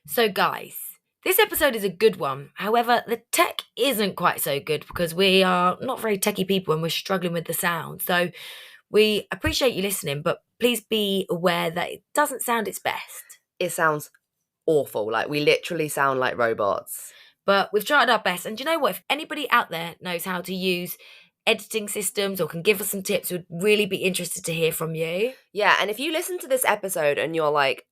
So guys, this episode is a good one. However, the tech isn't quite so good because we are not very techie people and we're struggling with the sound. So we appreciate you listening, but please be aware that it doesn't sound its best. It sounds awful. Like, we literally sound like robots. But we've tried our best. And do you know what? If anybody out there knows how to use editing systems or can give us some tips, we'd really be interested to hear from you. Yeah, and if you listen to this episode and you're like,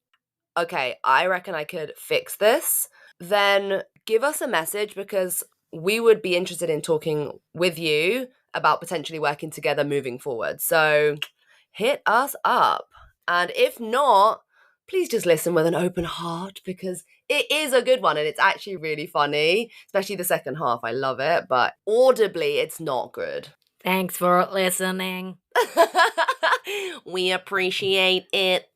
okay, I reckon I could fix this, then give us a message because we would be interested in talking with you about potentially working together moving forward. So hit us up. And if not, please just listen with an open heart because it is a good one and it's actually really funny, especially the second half. I love it, but audibly, it's not good. Thanks for listening. We appreciate it.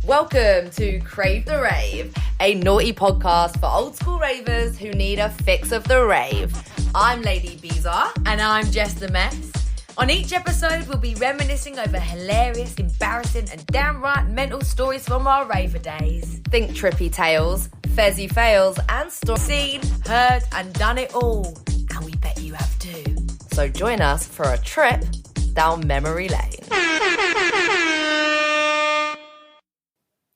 Welcome to Crave the Rave, a naughty podcast for old school ravers who need a fix of the rave. I'm Lady Bizarre. And I'm Jess the Mess. On each episode, we'll be reminiscing over hilarious, embarrassing, and downright mental stories from our raver days. Think trippy tales, fezzy fails, and stories Seen, heard, and done it all. And we bet you have too. So join us for a trip down memory lane.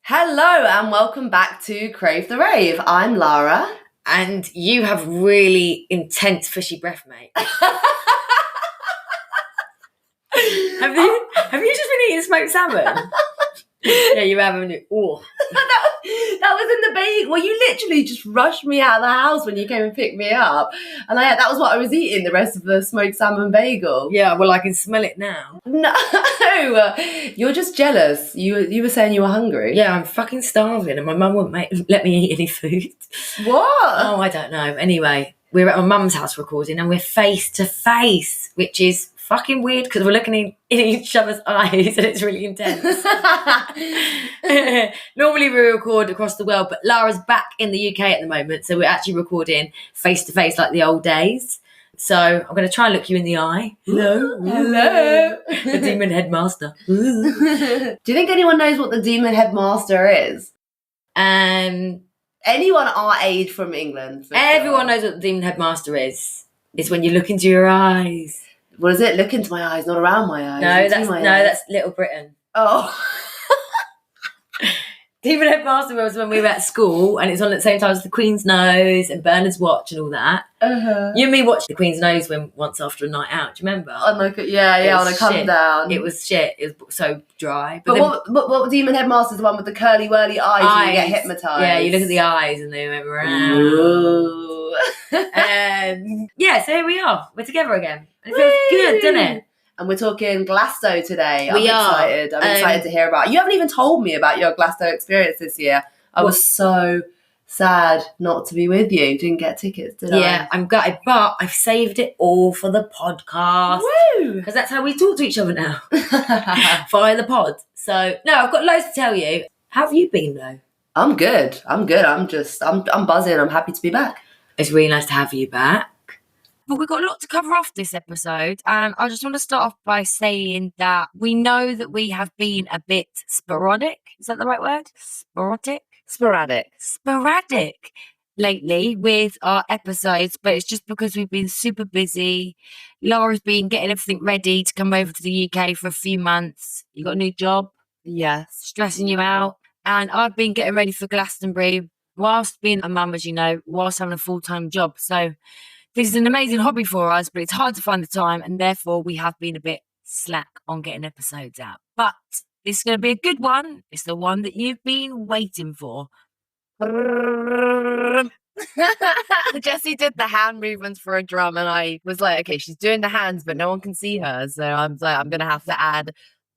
Hello and welcome back to Crave the Rave. I'm Lara. And you have really intense fishy breath, mate. Have you just been eating smoked salmon? Yeah, you have, haven't you? Oh. That was in the bagel. Well, you literally just rushed me out of the house when you came and picked me up. And that was what I was eating, the rest of the smoked salmon bagel. Yeah, well, I can smell it now. No, you're just jealous. You were saying you were hungry. Yeah, I'm fucking starving and my mum wouldn't let me eat any food. What? Oh, I don't know. Anyway, we're at my mum's house recording and we're face to face, which is fucking weird because we're looking in each other's eyes and it's really intense. Normally we record across the world, but Lara's back in the UK at the moment, so we're actually recording face to face like the old days. So I'm going to try and look you in the eye. Hello. Hello. The demon headmaster. Do you think anyone knows what the demon headmaster is? Anyone our age from England? Everyone knows what the demon headmaster is. It's when you look into your eyes. What is it? Look into my eyes, not around my eyes. That's Little Britain. Oh. Demon Headmaster was when we were at school and it's on at the same time as The Queen's Nose and Bernard's Watch and all that. Uh-huh. You and me watched The Queen's Nose once after a night out. Do you remember? On a come down. It was shit. It was so dry. But what Demon Headmaster's the one with the curly whirly eyes and you get hypnotised? Yeah, you look at the eyes and they went around. Ooh. Yeah, so here we are. We're together again. It feels good, doesn't it? And we're talking Glasto today. I'm excited. I'm excited to hear about it. You haven't even told me about your Glasto experience this year. I was so sad not to be with you. Didn't get tickets, did I? Yeah, I'm gutted, but I've saved it all for the podcast. Woo! Because that's how we talk to each other now. Via the pod. So, no, I've got loads to tell you. How have you been, though? I'm good. I'm buzzing. I'm happy to be back. It's really nice to have you back. But we've got a lot to cover off this episode, and I just want to start off by saying that we know that we have been a bit sporadic. Is that the right word? Sporadic lately with our episodes, but it's just because we've been super busy. Laura's been getting everything ready to come over to the UK for a few months. You got a new job? Yes. Stressing you out. And I've been getting ready for Glastonbury whilst being a mum, as you know, whilst having a full-time job. So this is an amazing hobby for us, but it's hard to find the time, and therefore we have been a bit slack on getting episodes out. But this is going to be a good one. It's the one that you've been waiting for. Jessie did the hand movements for a drum, and I was like, okay, she's doing the hands, but no one can see her. So I'm like, I'm going to have to add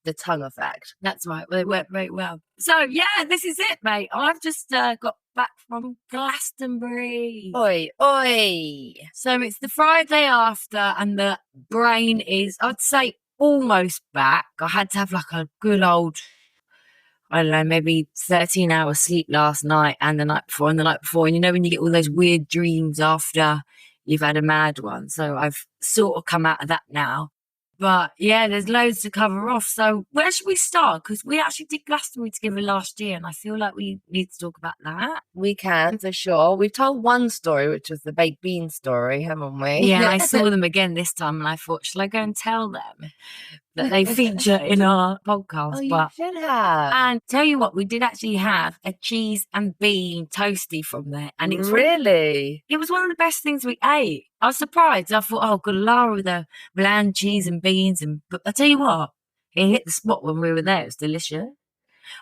the tongue effect. That's right. Well, it worked very well. So, yeah, this is it, mate. I've just got back from Glastonbury. Oi, oi. So it's the Friday after and the brain is, I'd say, almost back. I had to have like a good old, I don't know, maybe 13 hours sleep last night and the night before and the night before. And you know when you get all those weird dreams after you've had a mad one. So I've sort of come out of that now. But yeah, there's loads to cover off. So where should we start? Because we actually did Glastonbury together last year, and I feel like we need to talk about that. We can, for sure. We've told one story, which was the baked bean story, haven't we? Yeah, and I saw them again this time, and I thought, shall I go and tell them that they feature in our podcast? Oh, you But should have. and tell you what, we did actually have a cheese and bean toasty from there, and it's Really? it was one of the best things we ate. I was surprised. I thought, oh, good Lara with the bland cheese and beans, but I tell you what, it hit the spot when we were there. It was delicious.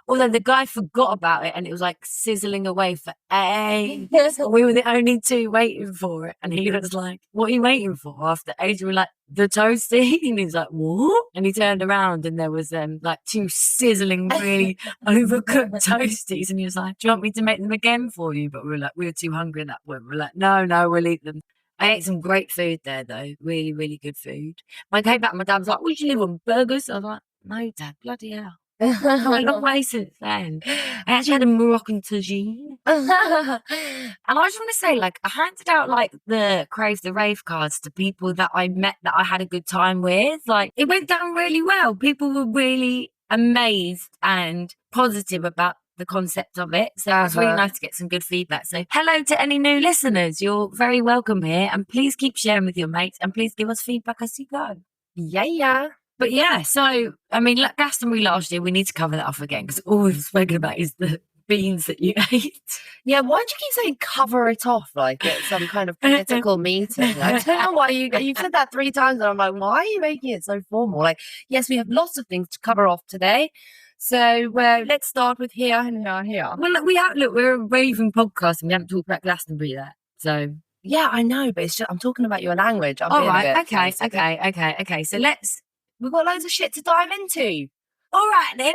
Although the guy forgot about it and it was like sizzling away for ages. We were the only two waiting for it. And he was like, what are you waiting for? After ages, we were like, the toasty. And he's like, what? And he turned around and there was like two sizzling, really overcooked toasties. And he was like, do you want me to make them again for you? But we were too hungry at that point. We were like, no, we'll eat them. I ate some great food there though. Really, really good food. When I came back, my dad was like, would you live on burgers? I was like, no, Dad, bloody hell. I got away since then. I actually had a Moroccan tagine. And I just want to say, like, I handed out like the Crave, the Rave cards to people that I met that I had a good time with. Like, it went down really well. People were really amazed and positive about the concept of it. So it's really nice to get some good feedback. So hello to any new listeners. You're very welcome here. And please keep sharing with your mates and please give us feedback as you go. Yeah. But yeah, so, I mean, like Glastonbury last year, we need to cover that off again because all we've spoken about is the beans that you ate. Yeah, why do you keep saying cover it off like it's some kind of political meeting? I don't know why you've said that 3 times and I'm like, why are you making it so formal? Like, yes, we have lots of things to cover off today. So let's start with here and here. Well, look, we're a raving podcast and we haven't talked about Glastonbury yet. So yeah, I know, but it's just, I'm talking about your language. All right, okay. So we've got loads of shit to dive into. All right, then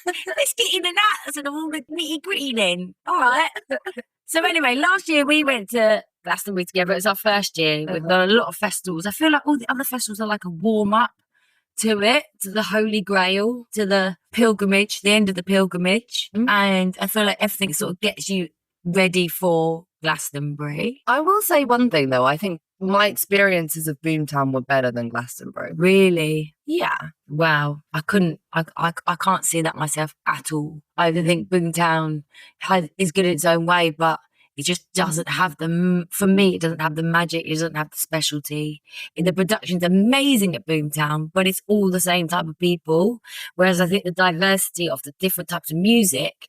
let's get in and out of all the nitty gritty then. All right. So anyway, last year we went to Glastonbury together. It was our first year. We've done a lot of festivals. I feel like all the other festivals are like a warm up to it, to the Holy Grail, to the pilgrimage, the end of the pilgrimage. And I feel like everything sort of gets you ready for Glastonbury. I will say one thing though, I think my experiences of Boomtown were better than Glastonbury. Really? Yeah. Wow. I can't see that myself at all. I think Boomtown is good in its own way, but it just doesn't have for me, it doesn't have the magic, it doesn't have the specialty. The production's amazing at Boomtown, but it's all the same type of people. Whereas I think the diversity of the different types of music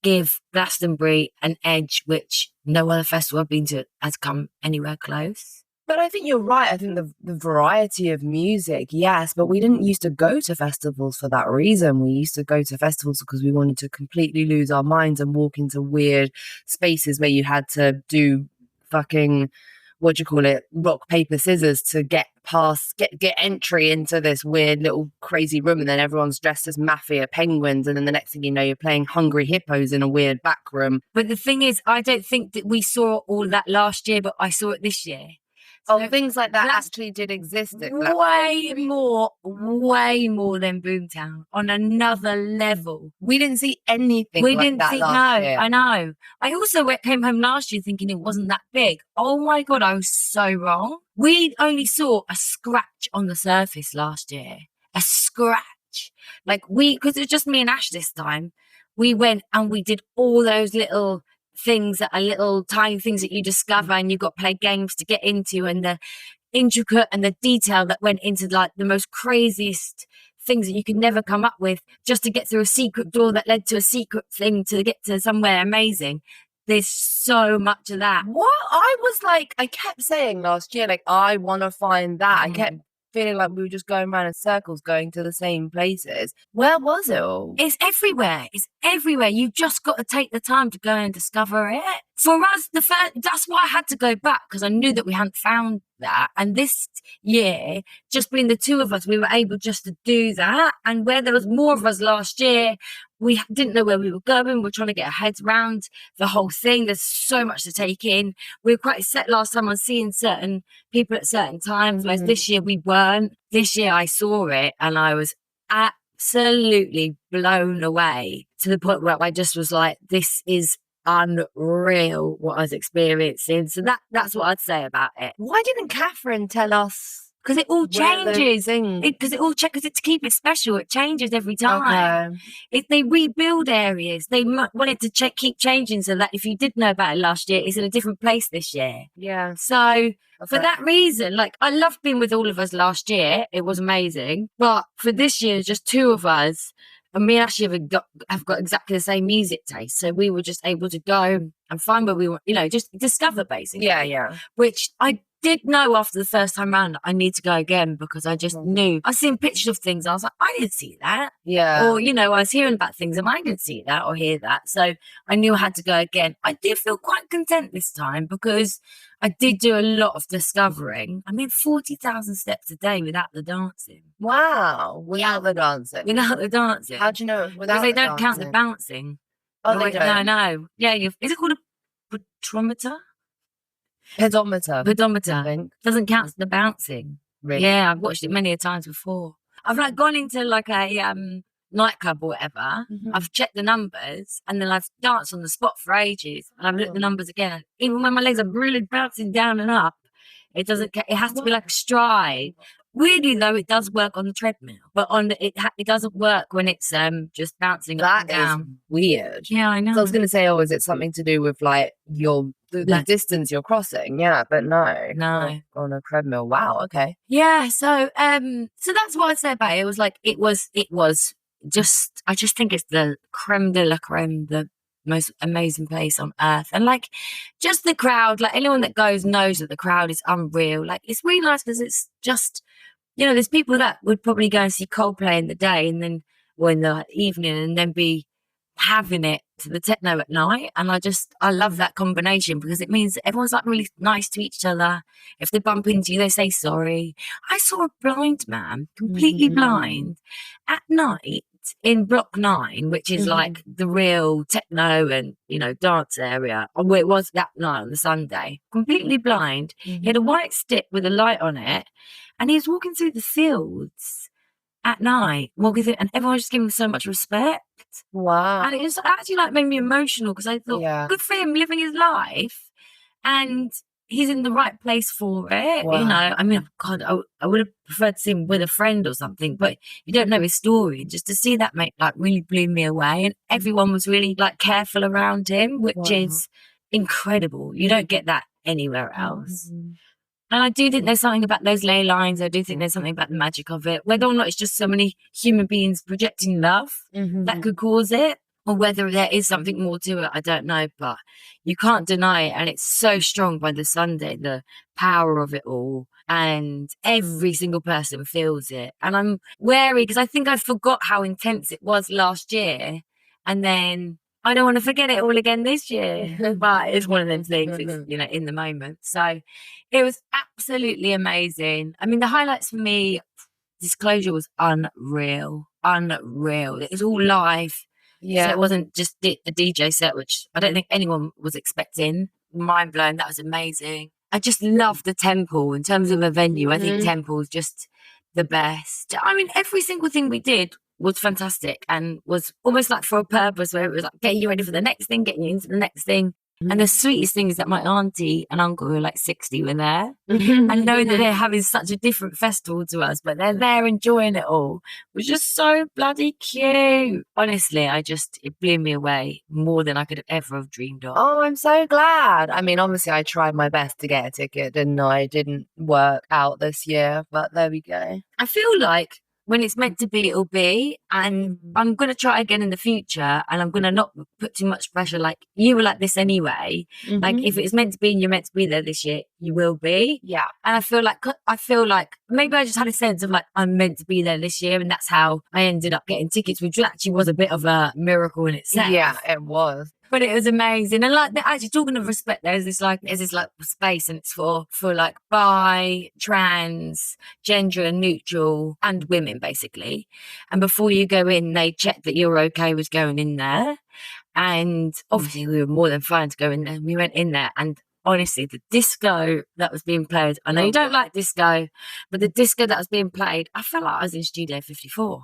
give Glastonbury an edge which no other festival I've been to has come anywhere close. But I think you're right. I think the variety of music, yes, but we didn't used to go to festivals for that reason. We used to go to festivals because we wanted to completely lose our minds and walk into weird spaces where you had to do fucking, rock, paper, scissors to get entry into this weird little crazy room. And then everyone's dressed as mafia penguins. And then the next thing you know, you're playing Hungry Hippos in a weird back room. But the thing is, I don't think that we saw all that last year, but I saw it this year. So things like that actually did exist. Way more than Boomtown on another level. We didn't see anything like that last year. I know. I also came home last year thinking it wasn't that big. Oh my God, I was so wrong. We only saw a scratch on the surface last year. A scratch. Because it was just me and Ash this time. We went and we did all those little things that are little tiny things that you discover and you've got to play games to get into, and the intricate and the detail that went into like the most craziest things that you could never come up with just to get through a secret door that led to a secret thing to get to somewhere amazing. There's so much of that. What? I kept saying last year, I want to find that. I kept feeling like we were just going around in circles, going to the same places. Where was it all? It's everywhere. You've just got to take the time to go and discover it. For us, that's why I had to go back, because I knew that we hadn't found that. And this year, just being the two of us, we were able just to do that. And where there was more of us last year, we didn't know where we were going. We were trying to get our heads around the whole thing. There's so much to take in. We were quite set last time on seeing certain people at certain times, whereas this year we weren't. This year I saw it and I was absolutely blown away to the point where I just was like, this is unreal what I was experiencing. So that's what I'd say about it. Why didn't Catherine tell us? Because it all changes. Thing. Because it all because to keep it special, it changes every time. Okay. If they rebuild areas, they wanted to keep changing so that if you did know about it last year, it's in a different place this year. Yeah. So for that reason, like I loved being with all of us last year. It was amazing. But for this year, just two of us, and me actually have got exactly the same music taste. So we were just able to go and find where we want, just discover basically. Yeah. Which I did know after the first time round I need to go again because I just knew. I seen pictures of things. I was like, I didn't see that. Yeah. Or, I was hearing about things and I didn't see that or hear that. So I knew I had to go again. I did feel quite content this time because I did do a lot of discovering. I mean, 40,000 steps a day without the dancing. Wow. Without the dancing. Without the dancing. How'd you know? Because they don't count the bouncing. Oh, they don't? No. Yeah, is it called a pedometer? Pedometer. Doesn't count the bouncing. Really? Yeah, I've watched it many a times before. I've like gone into like a nightclub or whatever. I've checked the numbers and then I've danced on the spot for ages and I've looked at the numbers again. Even when my legs are really bouncing down and up, it doesn't. It has to be like a stride. Weirdly though, it does work on the treadmill, but it doesn't work when it's just bouncing up and down. Is weird. Yeah, I know. So I was going to say, is it something to do with like the distance you're crossing? Yeah, but no. On a treadmill. Wow. Okay. Yeah. So that's what I say about it. It was like it was just. I just think it's the creme de la creme, the most amazing place on earth, and like just the crowd. Like anyone that goes knows that the crowd is unreal. Like it's really nice because it's just. There's people that would probably go and see Coldplay in the day and then, in the evening and then be having it to the techno at night. And I love that combination because it means that everyone's like really nice to each other. If they bump into you, they say sorry. I saw a blind man, completely blind, at night in Block 9, which is like the real techno and, dance area. Where it was that night on the Sunday, completely blind. He had a white stick with a light on it. And he was walking through the fields at night, and everyone was just giving him so much respect. Wow. And it just actually made me emotional because I thought, good for him living his life. And he's in the right place for it. Wow. I mean, God, I would have preferred to see him with a friend or something, but you don't know his story. Just to see that really blew me away. And everyone was really careful around him, which is incredible. You don't get that anywhere else. And I do think there's something about those ley lines. I do think there's something about the magic of it. Whether or not it's just so many human beings projecting love that could cause it, or whether there is something more to it, I don't know. But you can't deny it. And it's so strong by the Sunday, the power of it all. And every single person feels it. And I'm wary because I think I forgot how intense it was last year. And then I don't want to forget it all again this year, but it's one of them things, it's, in the moment. So it was absolutely amazing. I mean, the highlights for me, Disclosure was unreal. It was all live. Yeah. So it wasn't just a DJ set, which I don't think anyone was expecting. Mind blown. That was amazing. I just love the Temple in terms of a venue. I think Temple is just the best. I mean, every single thing we did was fantastic and was almost like for a purpose where it was like getting you ready for the next thing, getting you into the next thing. And the sweetest thing is that my auntie and uncle who are 60 were there. And knowing that they're having such a different festival to us, but they're there enjoying it all, was just so bloody cute. Honestly, it blew me away more than I could ever have dreamed of. Oh, I'm so glad. I mean, obviously I tried my best to get a ticket and I didn't work out this year, but there we go. I feel like when it's meant to be, it'll be. And I'm going to try again in the future. And I'm going to not put too much pressure. Like, you were like this anyway. Like, if it's meant to be and you're meant to be there this year, you will be. Yeah. And I feel like maybe I just had a sense of I'm meant to be there this year. And that's how I ended up getting tickets, which actually was a bit of a miracle in itself. Yeah, it was. But it was amazing. And actually talking of respect, there's this space and it's for bi, trans, gender and neutral and women basically. And before you go in, they check that you're okay with going in there. And obviously we were more than fine to go in there. We went in there and honestly, the disco that was being played, I know you don't like disco, but the disco that was being played, I felt like I was in Studio 54.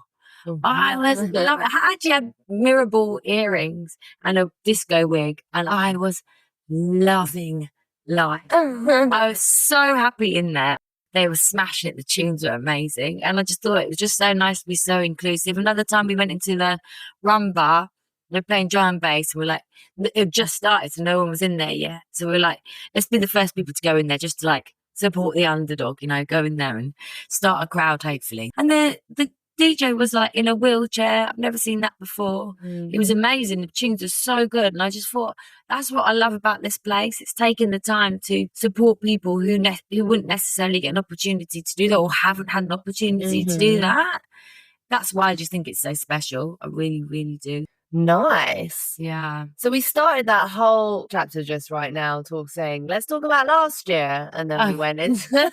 I was loving it. I actually had mirror ball earrings and a disco wig, and I was loving life. I was so happy in there. They were smashing it. The tunes were amazing. And I just thought it was just so nice to be so inclusive. Another time we went into the rum bar, they're playing drum and bass, and we're like, it had just started, so no one was in there yet. So we're like, let's be the first people to go in there just to like support the underdog, you know, go in there and start a crowd, hopefully. And the DJ was like in a wheelchair. I've never seen that before. It was amazing. The tunes are so good. And I just thought, that's what I love about this place. It's taking the time to support people who wouldn't necessarily get an opportunity to do that or haven't had an opportunity to do that. That's why I just think it's so special. I really, really do. Nice. Yeah. So we started that whole chapter just right now saying, let's talk about last year. And then we went into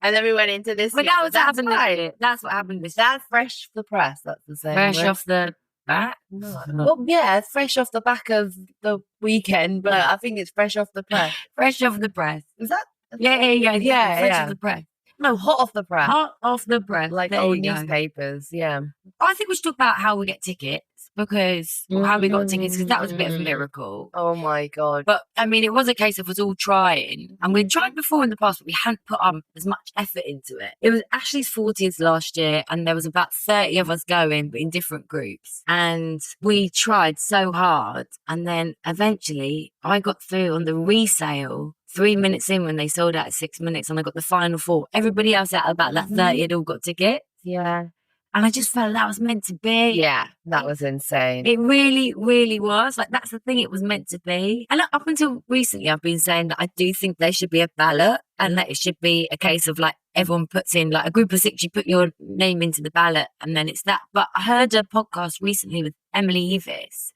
and then we went into this. But that was happened this year. That's what happened this year. That's fresh off the press. That's the same. Fresh off the back? No. Well, yeah, it's fresh off the back of the weekend, but I think it's fresh off the press. Fresh off the press. Is that? Yeah. Fresh off the press. No, hot off the press. Hot off the press. Like there old you go. newspapers, yeah. I think we should talk about how we get tickets because, or how we got tickets, because that was a bit of a miracle. Oh my God. But I mean, it was a case of us all trying, and we'd tried before in the past, but we hadn't put as much effort into it. It was Ashley's 40th last year, and there was about 30 of us going, but in different groups. And we tried so hard, and then eventually I got through on the resale 3 minutes in when they sold out at 6 minutes, and I got the final 4. Everybody else out of about that 30 had all got tickets. Yeah. And I just felt that was meant to be. Yeah, that was insane. It really, really was. Like, that's the thing, it was meant to be. And up until recently, I've been saying that I do think there should be a ballot, and that it should be a case of like everyone puts in like a group of 6, you put your name into the ballot, and then it's that. But I heard a podcast recently with Emily Evis,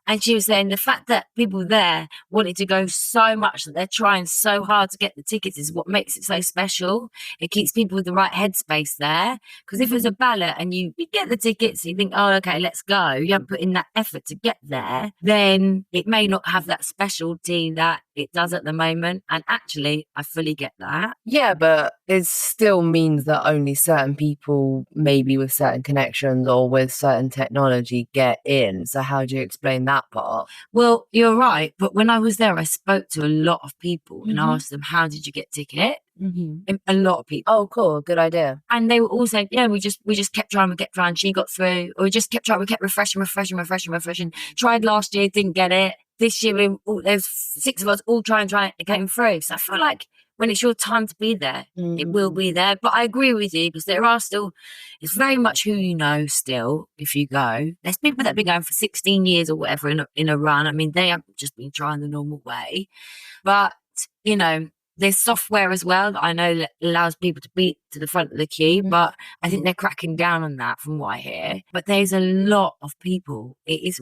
and she was saying the fact that people there wanted to go so much that they're trying so hard to get the tickets is what makes it so special. It keeps people with the right headspace there. Because if it's a ballot and you get the tickets, you think, oh, okay, let's go. You haven't put in that effort to get there, then it may not have that specialty that it does at the moment. And actually, I fully get that. Yeah, but it still means that only certain people, maybe with certain connections or with certain technology, get in. So how do you explain that part? Well, you're right. But when I was there, I spoke to a lot of people and asked them, how did you get ticket? A lot of people. Oh, cool. Good idea. And they were all saying, yeah, we just kept trying, she got through. Or we just kept trying, we kept refreshing. Tried last year, didn't get it. This year, there's 6 of us all trying, it came through. So I feel like when it's your time to be there, it will be there. But I agree with you, because there are still, it's very much who you know still if you go. There's people that have been going for 16 years or whatever in a run. I mean, they haven't just been trying the normal way. But, you know, there's software as well that I know that allows people to beat to the front of the queue, but I think they're cracking down on that from what I hear. But there's a lot of people. It is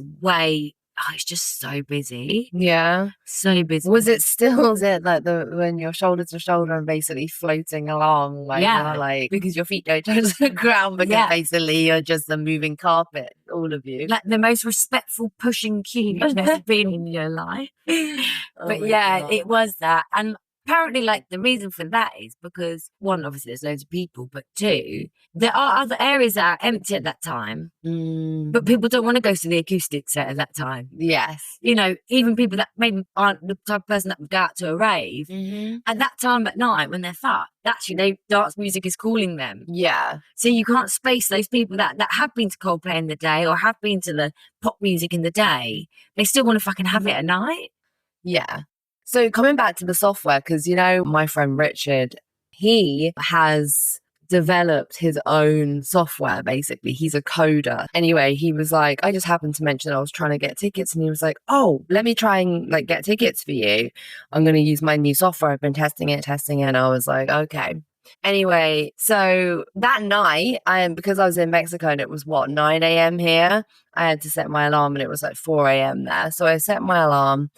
it's just so busy. Yeah. So busy. Was it like when you're shoulder to shoulder and basically floating along? Like, Yeah. Like, because your feet don't touch the ground, because basically you're just a moving carpet, all of you. Like the most respectful pushing queue you've ever been in your life. But God. it was that. And apparently, like, the reason for that is because, 1, obviously there's loads of people, but 2, there are other areas that are empty at that time, but people don't want to go to the acoustic set at that time. Yes. You know, even people that maybe aren't the type of person that would go out to a rave, at that time at night when they're fucked, actually, dance music is calling them. Yeah. So you can't space those people that have been to Coldplay in the day or have been to the pop music in the day. They still want to fucking have it at night. Yeah. So coming back to the software, because, you know, my friend Richard, he has developed his own software, basically. He's a coder. Anyway, he was like, I just happened to mention I was trying to get tickets, and he was like, oh, let me try and like get tickets for you. I'm going to use my new software. I've been testing it. And I was like, okay. Anyway, so that night, because I was in Mexico and it was 9 a.m. here, I had to set my alarm, and it was like 4 a.m. there. So I set my alarm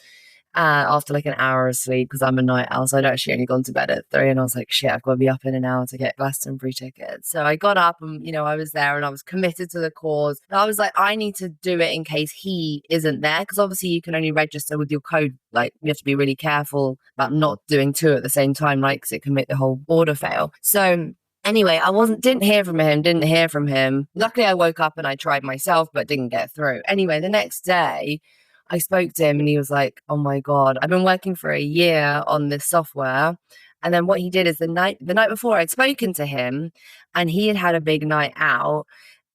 after like an hour of sleep, because I'm a night owl, so I'd actually only gone to bed at 3, and I was like, shit, I've got to be up in an hour to get Glastonbury tickets. So I got up, and, you know, I was there and I was committed to the cause. And I was like, I need to do it in case he isn't there, because obviously you can only register with your code. Like, you have to be really careful about not doing 2 at the same time, like, because it can make the whole order fail. So anyway, didn't hear from him. Luckily I woke up and I tried myself, but didn't get through. Anyway, the next day I spoke to him, and he was like, oh my God, I've been working for a year on this software, And then what he did is the night before I'd spoken to him, and he had a big night out.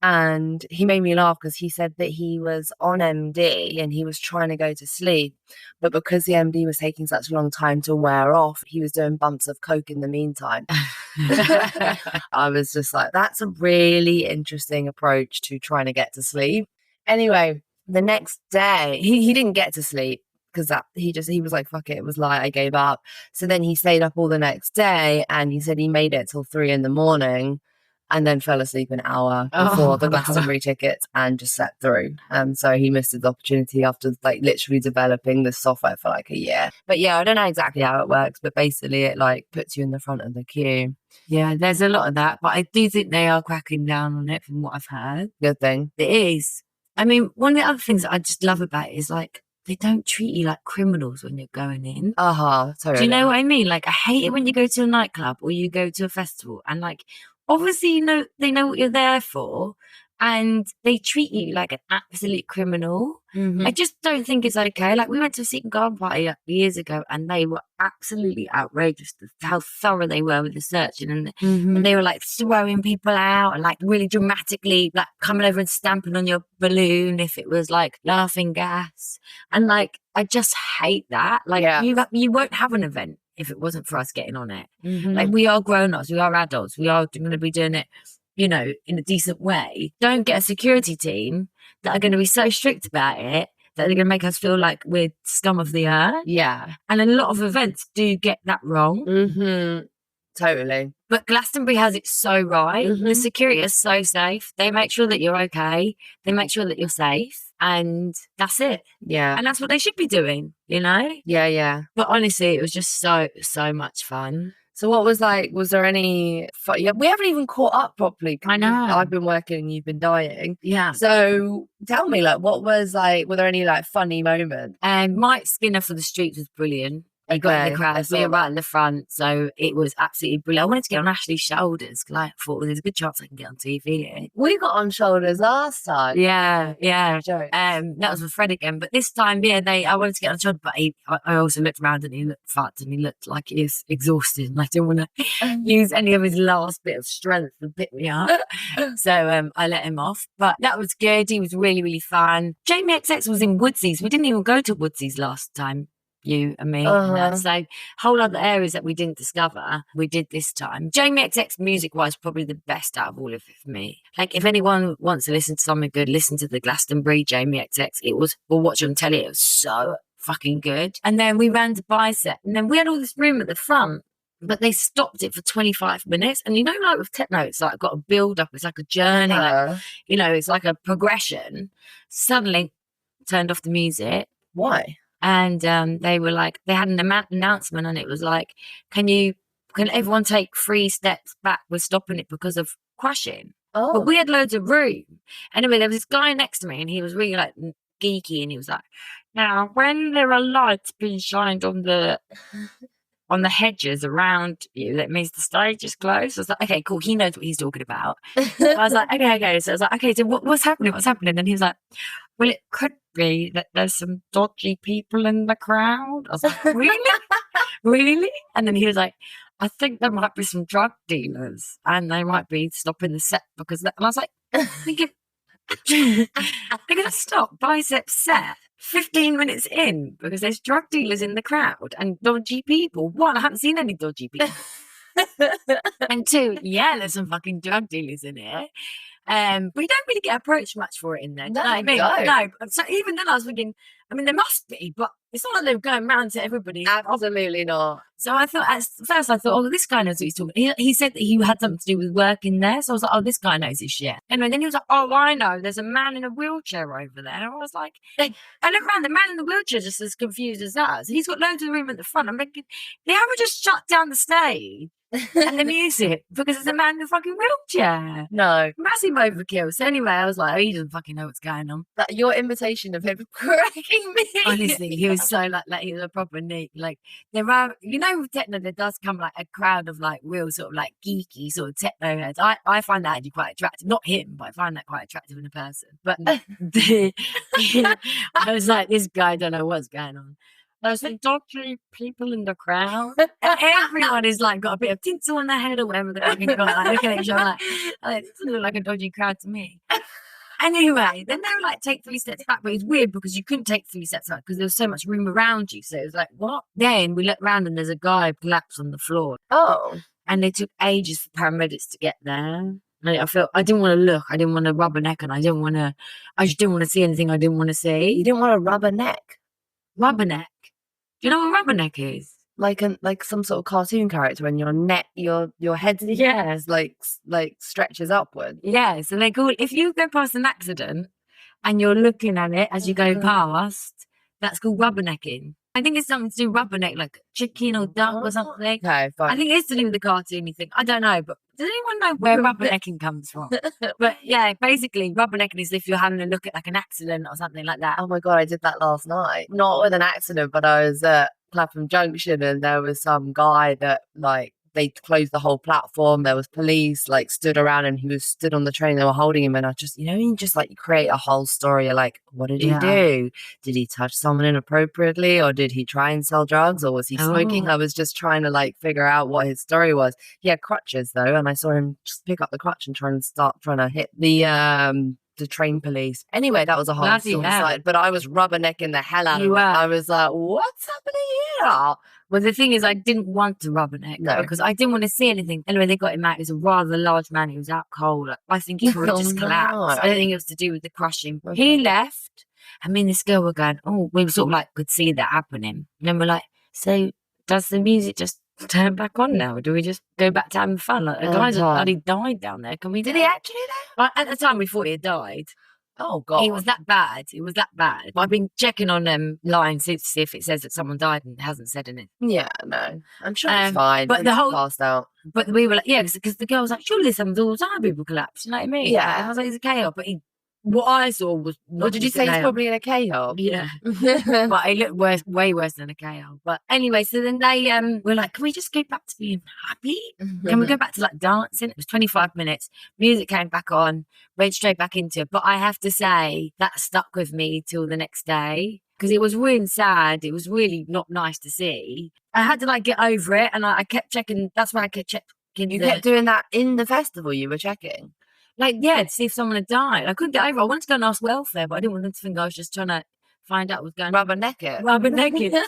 And he made me laugh because he said that he was on MD and he was trying to go to sleep. But because the MD was taking such a long time to wear off, he was doing bumps of coke in the meantime. I was just like, that's a really interesting approach to trying to get to sleep. Anyway, the next day, he didn't get to sleep because he was like, fuck it, it was light, I gave up. So then he stayed up all the next day, and he said he made it till 3 a.m. and then fell asleep an hour before the Glastonbury tickets and just slept through. So he missed his opportunity after like literally developing this software for like a year. But yeah, I don't know exactly how it works, but basically it like puts you in the front of the queue. Yeah, there's a lot of that, but I do think they are cracking down on it from what I've heard. Good thing. It is. I mean, one of the other things that I just love about it is like, they don't treat you like criminals when you're going in. Totally. Do you know what I mean? Like, I hate it when you go to a nightclub or you go to a festival and like, obviously, they know what you're there for, and they treat you like an absolute criminal. Mm-hmm. I just don't think it's okay. Like, we went to a secret garden party years ago, and they were absolutely outrageous how thorough they were with the searching, and they were like throwing people out and like really dramatically like coming over and stamping on your balloon if it was like laughing gas, and like I just hate that. Like, you won't have an event if it wasn't for us getting on it. Like, we are grown-ups, we are adults, we are going to be doing it, you know, in a decent way. Don't get a security team that are going to be so strict about it that they're going to make us feel like we're scum of the earth. Yeah. And a lot of events do get that wrong. Totally. But Glastonbury has it so right. The security is so safe. They make sure that you're okay. They make sure that you're safe. And that's it. Yeah. And that's what they should be doing, you know? Yeah. But honestly, it was just so much fun. So what was there any we haven't even caught up properly. I know. I've been working and you've been dying. Yeah. So tell me, like, what was like, were there any like funny moments? And Mike Skinner for the Streets was brilliant. He got in the crowd. We were right in the front, so it was absolutely brilliant. I wanted to get on Ashley's shoulders because I thought, well, there's a good chance I can get on TV. We got on shoulders last time. Yeah. That was with Fred again, but this time, I wanted to get on shoulder, but I also looked around and he looked fat and he looked like he was exhausted, and I didn't want to use any of his last bit of strength to pick me up. So I let him off, but that was good. He was really, really fun. Jamie XX was in Woodsies. We didn't even go to Woodsies last time. You and me. So whole other areas that we didn't discover, we did this time. Jamie XX music-wise, probably the best out of all of it for me. Like, if anyone wants to listen to something good, listen to the Glastonbury Jamie XX. We'll watch it on telly. It was so fucking good. And then we ran to Bicep, and then we had all this room at the front, but they stopped it for 25 minutes. And you know, like with techno, it's like got a build up. It's like a journey. Like, you know, it's like a progression. Suddenly turned off the music. Why? And they were like, they had an announcement, and it was like, can everyone take 3 steps back? We're stopping it because of crashing. But we had loads of room. Anyway, there was this guy next to me, and he was really like geeky, and he was like, now when there are lights being shined on the hedges around you, that means the stage is closed. I was like, okay, cool. He knows what he's talking about. I was like, okay. So I was like, okay, so what's happening? And he was like, well, it could be that there's some dodgy people in the crowd. I was like, really? Really? And then he was like, I think there might be some drug dealers and they might be stopping the set because that. And I was like, they're going to stop Bicep set 15 minutes in because there's drug dealers in the crowd and dodgy people. 1, I haven't seen any dodgy people. And 2, there's some fucking drug dealers in it. We don't really get approached much for it in there. No, No. So even then I was thinking, I mean, there must be, but it's not like they're going round to everybody. Absolutely not. So I thought, at first I thought, oh, this guy knows what he's talking. He said that he had something to do with work in there. So I was like, oh, this guy knows his shit. Anyway, then he was like, oh, I know. There's a man in a wheelchair over there. And I was like, I look around, the man in the wheelchair just as confused as us. He's got loads of room at the front. I'm thinking, they haven't just shut down the stage and the music because there's a man in a fucking wheelchair. No. Massive overkill. So anyway, I was like, oh, he doesn't fucking know what's going on. Your imitation of him cracking me. Honestly, he was so like he was a proper neat. Like, there are, you know, with techno, there does come like a crowd of like real sort of like geeky sort of techno heads. I find that actually quite attractive. Not him, but I find that quite attractive in a person. But I was like, this guy don't know what's going on. There's some dodgy people in the crowd. And everyone is like got a bit of tinsel on their head or whatever they've got. Like, looking at each other like, this looks like a dodgy crowd to me. Anyway, then they were like, take 3 steps back. But it was weird because you couldn't take 3 steps back because there was so much room around you. So it was like, what? Then we looked around and there's a guy collapsed on the floor. Oh. And they took ages for paramedics to get there. I felt I didn't want to look. I didn't want to rubberneck, and I just didn't want to see anything I didn't want to see. You didn't want a rubber neck? Rubberneck. Do you know what rubberneck is? Like some sort of cartoon character when your neck, your head like stretches upward. Yeah. So they call if you go past an accident and you're looking at it as you go past, that's called rubbernecking. I think it's something to do with rubberneck, like chicken or duck or something. Okay, fine. I think it's to do with the cartoony thing. I don't know, but does anyone know where rubbernecking comes from? But yeah, basically rubbernecking is if you're having a look at like an accident or something like that. Oh my God, I did that last night. Not with an accident, but I was at Clapham Junction and there was some guy that like they closed the whole platform. There was police like stood around and he was stood on the train. They were holding him and I just, you just like you create a whole story. You're like, what did he do? Did he touch someone inappropriately or did he try and sell drugs or was he smoking? I was just trying to like figure out what his story was. He had crutches though, and I saw him just pick up the crutch and trying to hit the train police. Anyway, that was a whole side, but I was rubbernecking the hell out of it. I was like, what's happening here? Well, the thing is, I didn't want to rubberneck because I didn't want to see anything. Anyway, they got him out. He was a rather large man. He was out cold. I think he would have just collapsed. I don't think it was to do with the crushing. He left, and me and this girl were going, oh, we were sort of like, could see that happening. And then we're like, so does the music just turn back on now? Or do we just go back to having fun? Like, the guy's bloody died down there. Can we do Did he actually though? Like, at the time, we thought he had died. Oh God. It was that bad. It was that bad. I've been checking on line to see if it says that someone died and it hasn't said in it. Yeah, no. I'm sure it's fine. But the whole passed out. But we were like, yeah, because the girl was like, surely this happens all the time, people collapse. You know what I mean? Yeah. And I was like, it's a chaos. But what I saw was not. What did you say? He's probably in a chaos. Yeah. But it looked way worse than a chaos. But anyway, so then they were like, can we just go back to being happy? Can we go back to like dancing? It was 25 minutes. Music came back on, went straight back into it. But I have to say that stuck with me till the next day because it was really sad. It was really not nice to see. I had to like get over it, and I kept checking. That's why I kept checking. You kept doing that in the festival. You were checking. Like, yeah, to see if someone had died. I couldn't get over it. I wanted to go and ask welfare, but I didn't want them to think I was just trying to find out what was going on. Rubbernecking.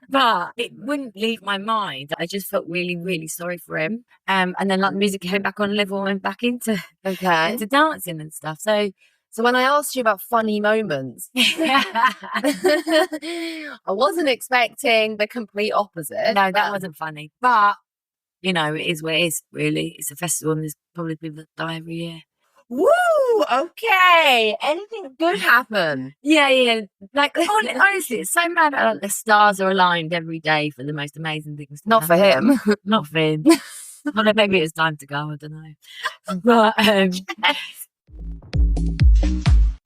But it wouldn't leave my mind. I just felt really, really sorry for him. And then like the music came back on level and went back into dancing and stuff. So when I asked you about funny moments, I wasn't expecting the complete opposite. No, that wasn't funny. But it is what it is, really. It's a festival and there's probably people that die every year. Woo! Okay. Anything good happen? Yeah. Like, honestly, it's so mad that the stars are aligned every day for the most amazing things. Not for him. Not for him. Well, maybe it's time to go. I don't know. But,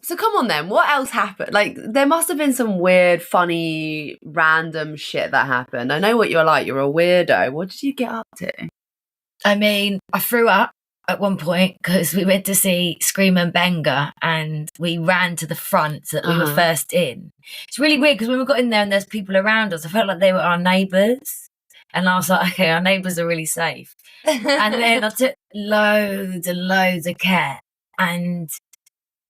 So come on then, what else happened? Like, there must have been some weird, funny, random shit that happened. I know what you're like. You're a weirdo. What did you get up to? I mean, I threw up at one point because we went to see Skream Benga and we ran to the front so that we were first in. It's really weird because when we got in there and there's people around us, I felt like they were our neighbours. And I was like, okay, our neighbours are really safe. And then I took loads and loads of care. And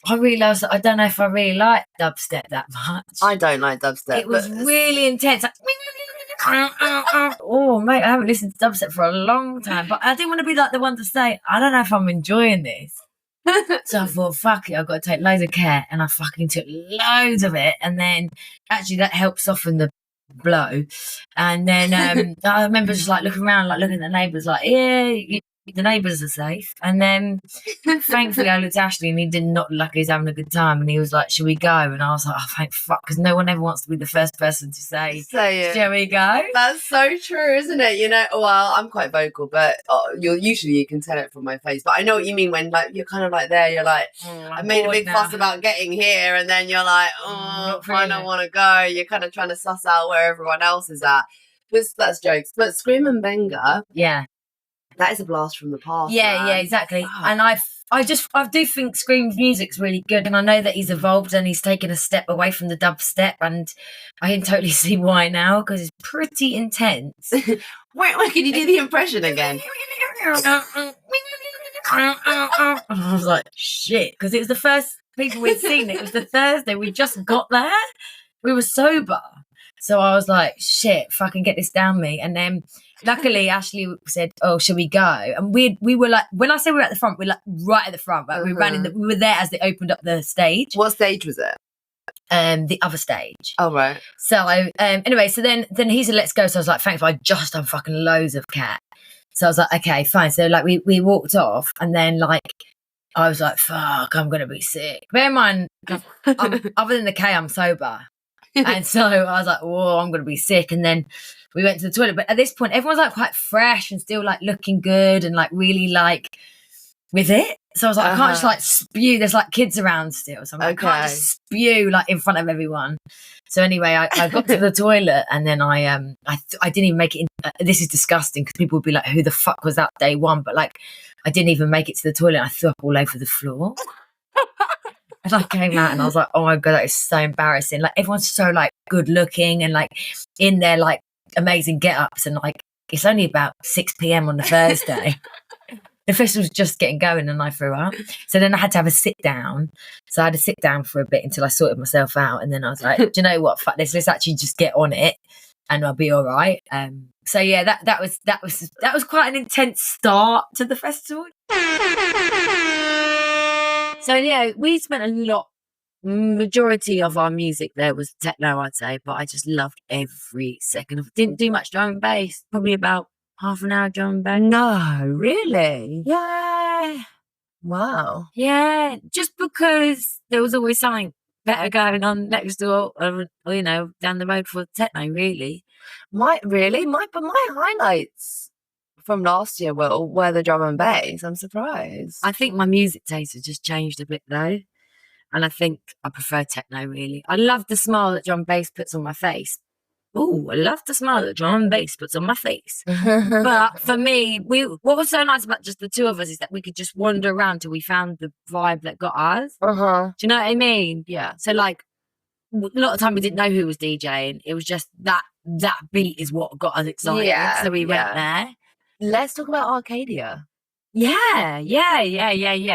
I realised that I don't know if I really like dubstep that much. I don't like dubstep. It was really intense. Like, oh, mate, I haven't listened to dubstep for a long time. But I didn't want to be like the one to say, I don't know if I'm enjoying this. So I thought, fuck it, I've got to take loads of care. And I fucking took loads of it. And then actually that helped soften the blow. And then I remember just like looking around, like looking at the neighbours, like, yeah, the neighbours are safe. And then thankfully I looked at Ashley and he did not look like he was having a good time, and he was like, should we go? And I was like, oh thank fuck, because no one ever wants to be the first person to say it. Shall we go? That's so true, isn't it? Well, I'm quite vocal, but usually you can tell it from my face, but I know what you mean when like you're kind of like there, you're like, I made a big fuss about getting here, and then you're like, I don't want to go. You're kind of trying to suss out where everyone else is at. That's jokes. But Skream Benga, yeah, that is a blast from the past. Yeah, man. exactly. Wow. And I I do think Skream's music's really good, and I know that he's evolved and he's taken a step away from the dubstep, and I can totally see why now, because it's pretty intense. Wait, can you do the impression again? I was like, shit, because it was the first people we'd seen. It was the Thursday we just got there. We were sober, so I was like, shit, fucking get this down me. And then luckily Ashley said, oh, shall we go? And we were like, when I say we were at the front, we're like right at the front, right? We ran we were there as they opened up the stage. What stage was it? The other stage. Oh, right. So anyway, so then he said, let's go. So I was like, thanks, but I just done fucking loads of cat. So I was like, okay, fine. So like we walked off, and then like I was like, fuck, I'm gonna be sick. Bear in mind, other than the K, I'm sober. And so I was like, whoa, I'm gonna be sick. And then we went to the toilet. But at this point, everyone's like quite fresh and still like looking good and like really like with it. So I was like, I can't just like spew. There's like kids around still. So I'm like, I can't just spew like in front of everyone. So anyway, I got to the toilet, and then I didn't even make it in. This is disgusting, because people would be like, who the fuck was that day one? But like, I didn't even make it to the toilet. I threw up all over the floor. And I came out and I was like, oh my God, that is so embarrassing. Like, everyone's so like good looking and like in their like amazing get-ups, and like it's only about 6 p.m. on the Thursday. The festival's just getting going, and I threw up. So then I had to have a sit down. So I had to sit down for a bit until I sorted myself out. And then I was like, do you know what? Fuck this. Let's actually just get on it, and I'll be all right. So yeah, that was quite an intense start to the festival. So yeah, we spent a majority of our music there was techno, I'd say, but I just loved every second of it. Didn't do much drum and bass, probably about half an hour drum and bass. No, really? Yeah. Wow. Yeah, just because there was always something better going on next door, or you know, down the road for techno, really. My highlights from last year were the drum and bass. I'm surprised. I think my music taste has just changed a bit though. And I think I prefer techno, really. I love the smile that drum and bass puts on my face. Ooh, I love the smile that drum and bass puts on my face. But for me, what was so nice about just the two of us is that we could just wander around till we found the vibe that got us. Do you know what I mean? Yeah. So like, a lot of time we didn't know who was DJing. It was just that beat is what got us excited. Yeah, So we went there. Let's talk about Arcadia. Yeah.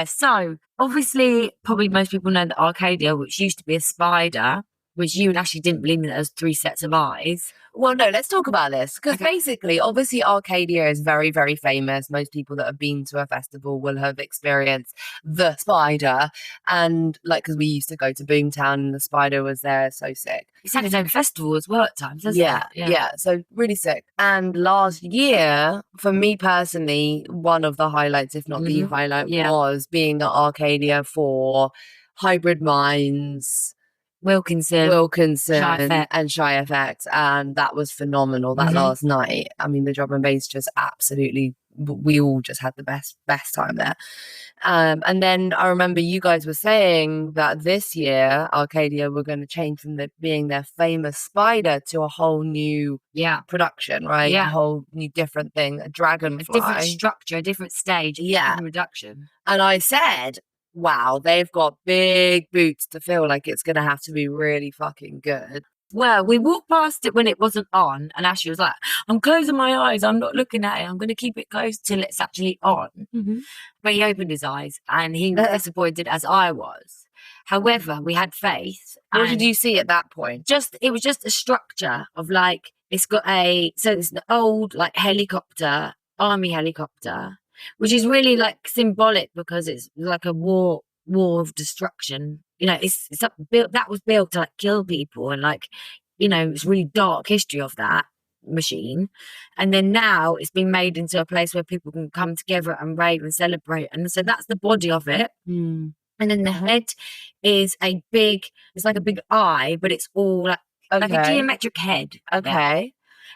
So obviously, probably most people know that Arcadia, which used to be a spider, which you and Ashley didn't believe me that there was 3 sets of eyes. Well, no, let's talk about this, because basically, obviously, Arcadia is very, very famous. Most people that have been to a festival will have experienced the spider, and like, because we used to go to Boomtown and the spider was there, so sick. It's had its own festival as well at times, hasn't it? Yeah, so really sick. And last year, for me personally, one of the highlights, if not the highlight, was being at Arcadia for Hybrid Minds, Wilkinson and Shy Effect, and that was phenomenal. That last night, I mean, the drum and bass just absolutely, we all just had the best time there. And then I remember you guys were saying that this year Arcadia were going to change from being their famous spider to a whole new production, right? A whole new different thing, a dragonfly, a different structure, a different stage, different production. And I said, wow, they've got big boots to fill. Like, it's going to have to be really fucking good. Well, we walked past it when it wasn't on, and Ashley was like, I'm closing my eyes. I'm not looking at it. I'm going to keep it closed till it's actually on. But he opened his eyes, and he was disappointed as I was. However, we had faith. What did you see at that point? It was just a structure of like, it's an old like helicopter, army helicopter, which is really like symbolic because it's like a war of destruction. You know, it's built to like kill people, and like, you know, it's really dark history of that machine. And then now it's been made into a place where people can come together and rave and celebrate. And so that's the body of it. And then the head is it's like a big eye, but it's all like a geometric head. Okay.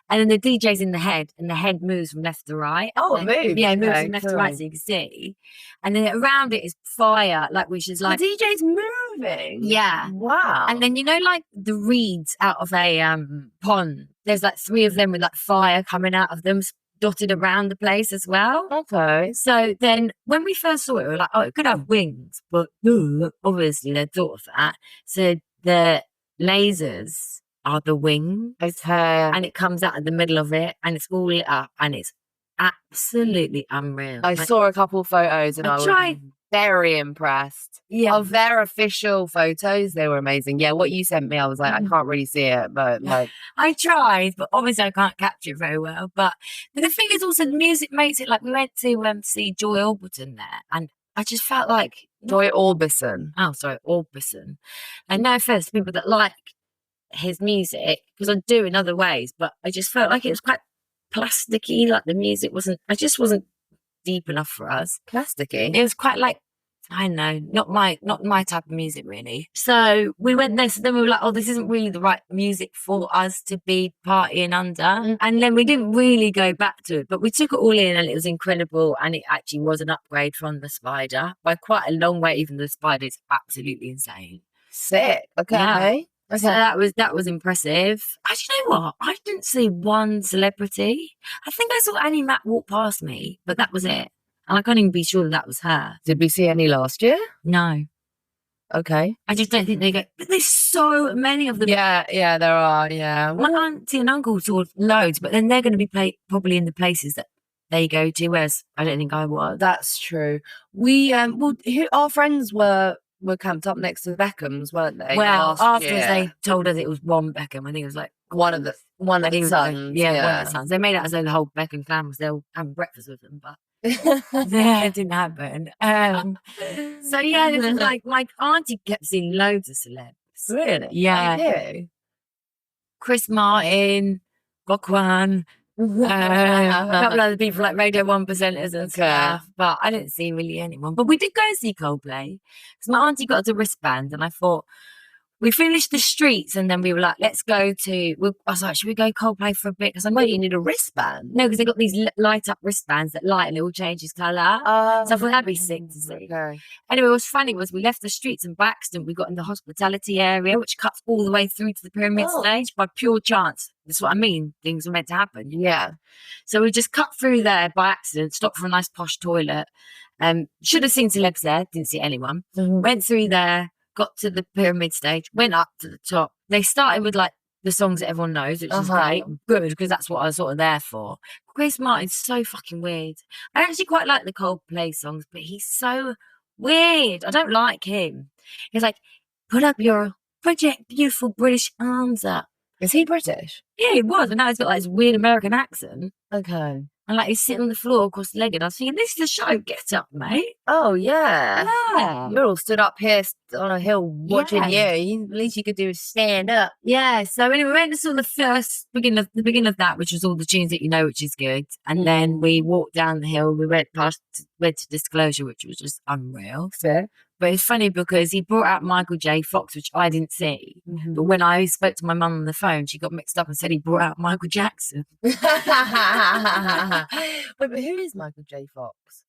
And then the DJ's in the head, and the head moves from left to right. Oh, it moves. Yeah, it moves from left to right, so you can see. And then around it is fire, like, which is like the DJ's moving. Yeah. Wow. And then, you know, like the reeds out of a pond. There's like 3 of them with like fire coming out of them, dotted around the place as well. Okay. So then when we first saw it, we were like, oh, it could have wings, but obviously they thought of that. So the lasers are the wings. Okay. And it comes out of the middle of it and it's all lit up and it's absolutely unreal. I saw a couple photos and I was very impressed. Yeah. Of their official photos, they were amazing. Yeah, what you sent me, I was like, I can't really see it, but like I tried, but obviously I can't capture it very well. But the thing is also the music makes it like we went to see Joy Orbison there and I just felt like Joy Orbison. Oh, sorry, Orbison. And no offense to people that like his music, because I do in other ways, but I just felt like it was quite plasticky, like the music wasn't deep enough for us. Plasticky. It was quite like, I don't know, not my type of music really. So we went there, so then we were like, oh, this isn't really the right music for us to be partying under. And then we didn't really go back to it, but we took it all in and it was incredible. And it actually was an upgrade from the Spider by quite a long way. Even the Spider is absolutely insane. Sick. Okay. Yeah. Okay. So that was impressive. Actually, you know what? I didn't see one celebrity. I think I saw Annie Mac walk past me, but that was it. And I can't even be sure that was her. Did we see any last year? No. Okay. I just don't think they go. But there's so many of them. Yeah, there are. Yeah. My auntie and uncle saw loads, but then they're going to be probably in the places that they go to, whereas I don't think I was. That's true. We our friends were camped up next to the Beckhams, weren't they? Well, last after year? they told us it was one Beckham, I think it was like one of the I think it was like- sons. yeah, one of the sons. They made it as though the whole Beckham clan was there having breakfast with them, but yeah, it didn't happen. So yeah, this is like my auntie kept seeing loads of celebs. Really? Yeah. They do? Chris Martin, Gokwan, a couple other people like Radio 1%ers and stuff, but I didn't see really anyone. But we did go and see Coldplay because my auntie got us a wristband and I thought, we finished the streets and then we were like, let's go to, I was like, should we go Coldplay for a bit? Because I know you need a wristband. No, because they got these light up wristbands that light and it will change its colour. So I thought that'd be sick to see. Okay. Anyway, what was funny was we left the streets and by accident we got in the hospitality area, which cuts all the way through to the pyramid stage by pure chance. That's what I mean. Things were meant to happen. Yeah. So we just cut through there by accident, stopped for a nice posh toilet. Should have seen celebs there, didn't see anyone. Went through there, got to the pyramid stage, went up to the top. They started with like the songs that everyone knows, which is great, good, because that's what I was sort of there for. Chris Martin's so fucking weird. I actually quite like the Coldplay songs, but he's so weird. I don't like him. He's like, put your beautiful British arms up. Is he British? Yeah, he was, and now he's got like this weird American accent. Okay. And like he's sitting on the floor cross-legged. I was thinking, this is a show. Get up, mate. Oh yeah. Yeah. You're all stood up here on a hill watching you. At least you could do is stand up. Yeah. So anyway, we went to sort of the beginning of that, which was all the tunes that you know, which is good. And then we walked down the hill. We went to Disclosure, which was just unreal. Fair. But it's funny because he brought out Michael J. Fox, which I didn't see. But when I spoke to my mum on the phone, she got mixed up and said he brought out Michael Jackson. Wait, but who is Michael J. Fox?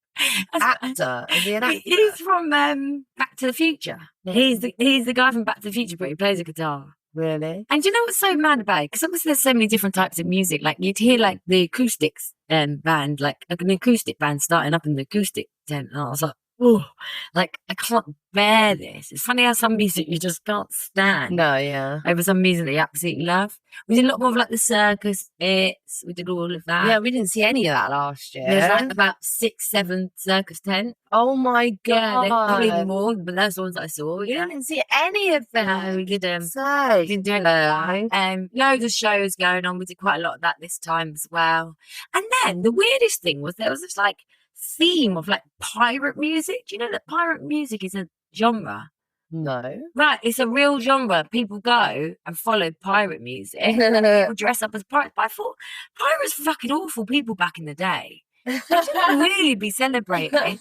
Actor? Is he an actor? He's from Back to the Future. He's the guy from Back to the Future, but he plays a guitar. Really? And you know what's so mad about it? Because obviously there's so many different types of music. Like you'd hear like the acoustics band, like an acoustic band starting up in the acoustic tent. And I was like, oh, like I can't bear this. It's funny how some music you just can't stand. No, yeah. Over some music that you absolutely love. We did a lot more of like the circus bits. We did all of that. Yeah, we didn't see any of that last year. There's like about 6-7 circus tents. Oh my god. Yeah, there's probably more, but that's the ones I saw. We didn't see any of them. No, we didn't. So, We didn't do it. Loads of shows going on. We did quite a lot of that this time as well. And then the weirdest thing was there was this like theme of like pirate music. Do you know that pirate music is a genre? no. Right, it's a real genre. People go and follow pirate music. People dress up as pirates. But I thought pirates were fucking awful people back in the day. They shouldn't really be celebrating.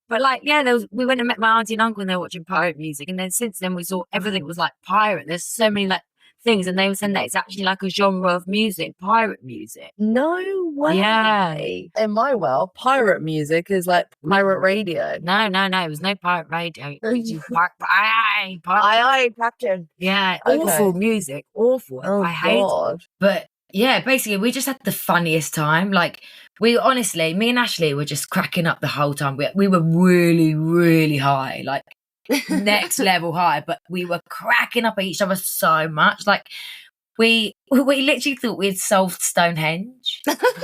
But like, yeah, we went and met my auntie and uncle and they were watching pirate music. And then since then we saw everything was like pirate. There's so many like things, and they were saying that it's actually like a genre of music, pirate music. No way. Yeah. In my world, pirate music is like pirate radio. No, it was no pirate radio. It was just Aye, Captain. yeah, Okay. awful music, awful. Oh, I hate it. God. But yeah, basically we just had the funniest time. Like we honestly, me and Ashley were just cracking up the whole time. We were really, really high, like next level high, but we were cracking up at each other so much. Like we literally thought we'd solved Stonehenge.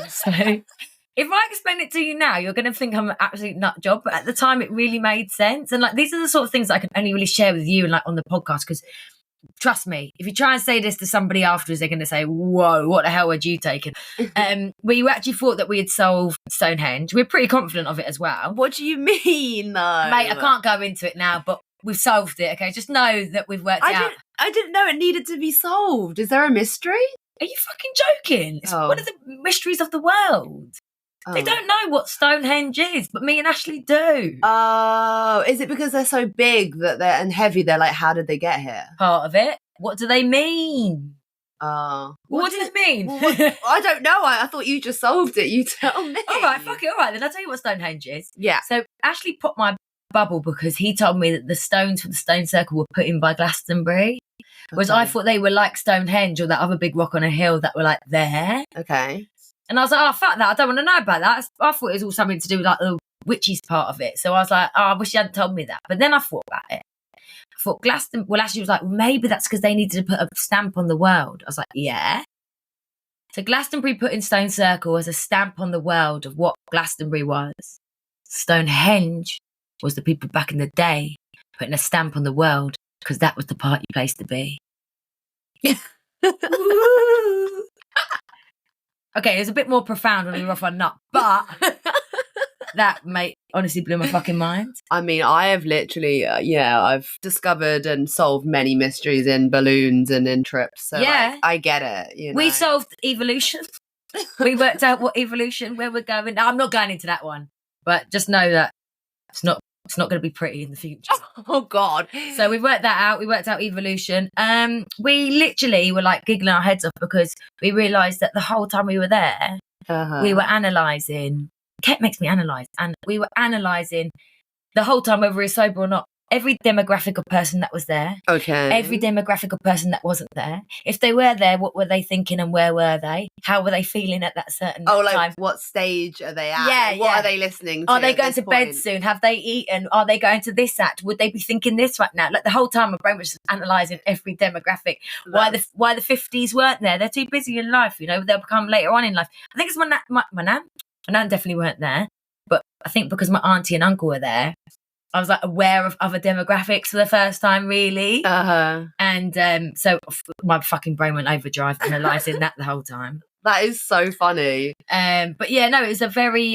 So if I explain it to you now, you're going to think I'm an absolute nut job. But at the time, it really made sense. And like these are the sort of things that I can only really share with you and like on the podcast. Because trust me, if you try and say this to somebody afterwards, they're going to say, "Whoa, what the hell had you taken?" We actually thought that we had solved Stonehenge. We're pretty confident of it as well. What do you mean, though? Mate, I can't go into it now, but we've solved it. Okay, just know that we've worked it out. I didn't know it needed to be solved. Is there a mystery? Are you fucking joking? It's one of the mysteries of the world. They don't know what Stonehenge is, but me and Ashley do. Oh, is it because they're so big and heavy? They're like, how did they get here? Part of it. What do they mean? What does it mean? I don't know. I thought you just solved it. You tell me. All right, fuck it. All right, then I'll tell you what Stonehenge is. Yeah. So Ashley popped my bubble because he told me that the stones for the stone circle were put in by Glastonbury. Whereas I thought they were like Stonehenge or that other big rock on a hill that were like there. Okay. And I was like, oh, fuck that. I don't want to know about that. I thought it was all something to do with like the witches part of it. So I was like, oh, I wish you hadn't told me that. But then I thought about it. I thought Glastonbury, well, Ashley was like, maybe that's because they needed to put a stamp on the world. I was like, yeah. So Glastonbury put in Stone Circle as a stamp on the world of what Glastonbury was. Stonehenge was the people back in the day putting a stamp on the world because that was the party place to be. Okay, it was a bit more profound when we were off our nut, but that, mate, honestly blew my fucking mind. I mean, I have literally, I've discovered and solved many mysteries in balloons and in trips. So Yeah. like, I get it. You know? We solved evolution. We worked out what evolution, where we're going. I'm not going into that one, but just know that it's not going to be pretty in the future. Oh, God. So we worked that out. We worked out evolution. We literally were like giggling our heads off because we realised that the whole time we were there, we were analysing. Ket makes me analyse. And we were analysing the whole time, whether we were sober or not, every demographic of person that was there. Okay. Every demographic of person that wasn't there. If they were there, what were they thinking and where were they? How were they feeling at that certain time? What stage are they at? Yeah, Like, what are they listening to? Are they at going this to bed point? soon? Have they eaten? Are they going to this act? Would they be thinking this right now? Like the whole time my brain was just analysing every demographic. Why the 50s weren't there? They're too busy in life, you know, they'll come later on in life. I think it's my nan. My nan definitely weren't there. But I think because my auntie and uncle were there, I was like aware of other demographics for the first time, really. And so my fucking brain went overdrive analysing that the whole time. That is so funny. But yeah, no, it was a very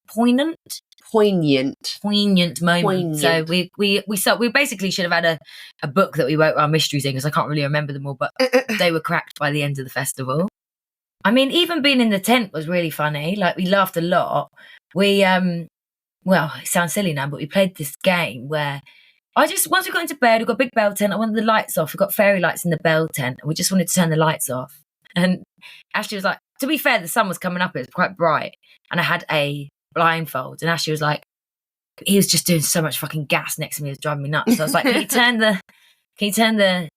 poignant moment. So we basically should have had a book that we wrote our mysteries in because I can't really remember them all, but they were cracked by the end of the festival. I mean, even being in the tent was really funny. Like we laughed a lot. We well, it sounds silly now, but we played this game where once we got into bed, we got a big bell tent. I wanted the lights off. We got fairy lights in the bell tent, and we just wanted to turn the lights off. And Ashley was like, to be fair, the sun was coming up. It was quite bright, and I had a blindfold. And Ashley was like, he was just doing so much fucking gas next to me. It was driving me nuts. So I was like, can you turn the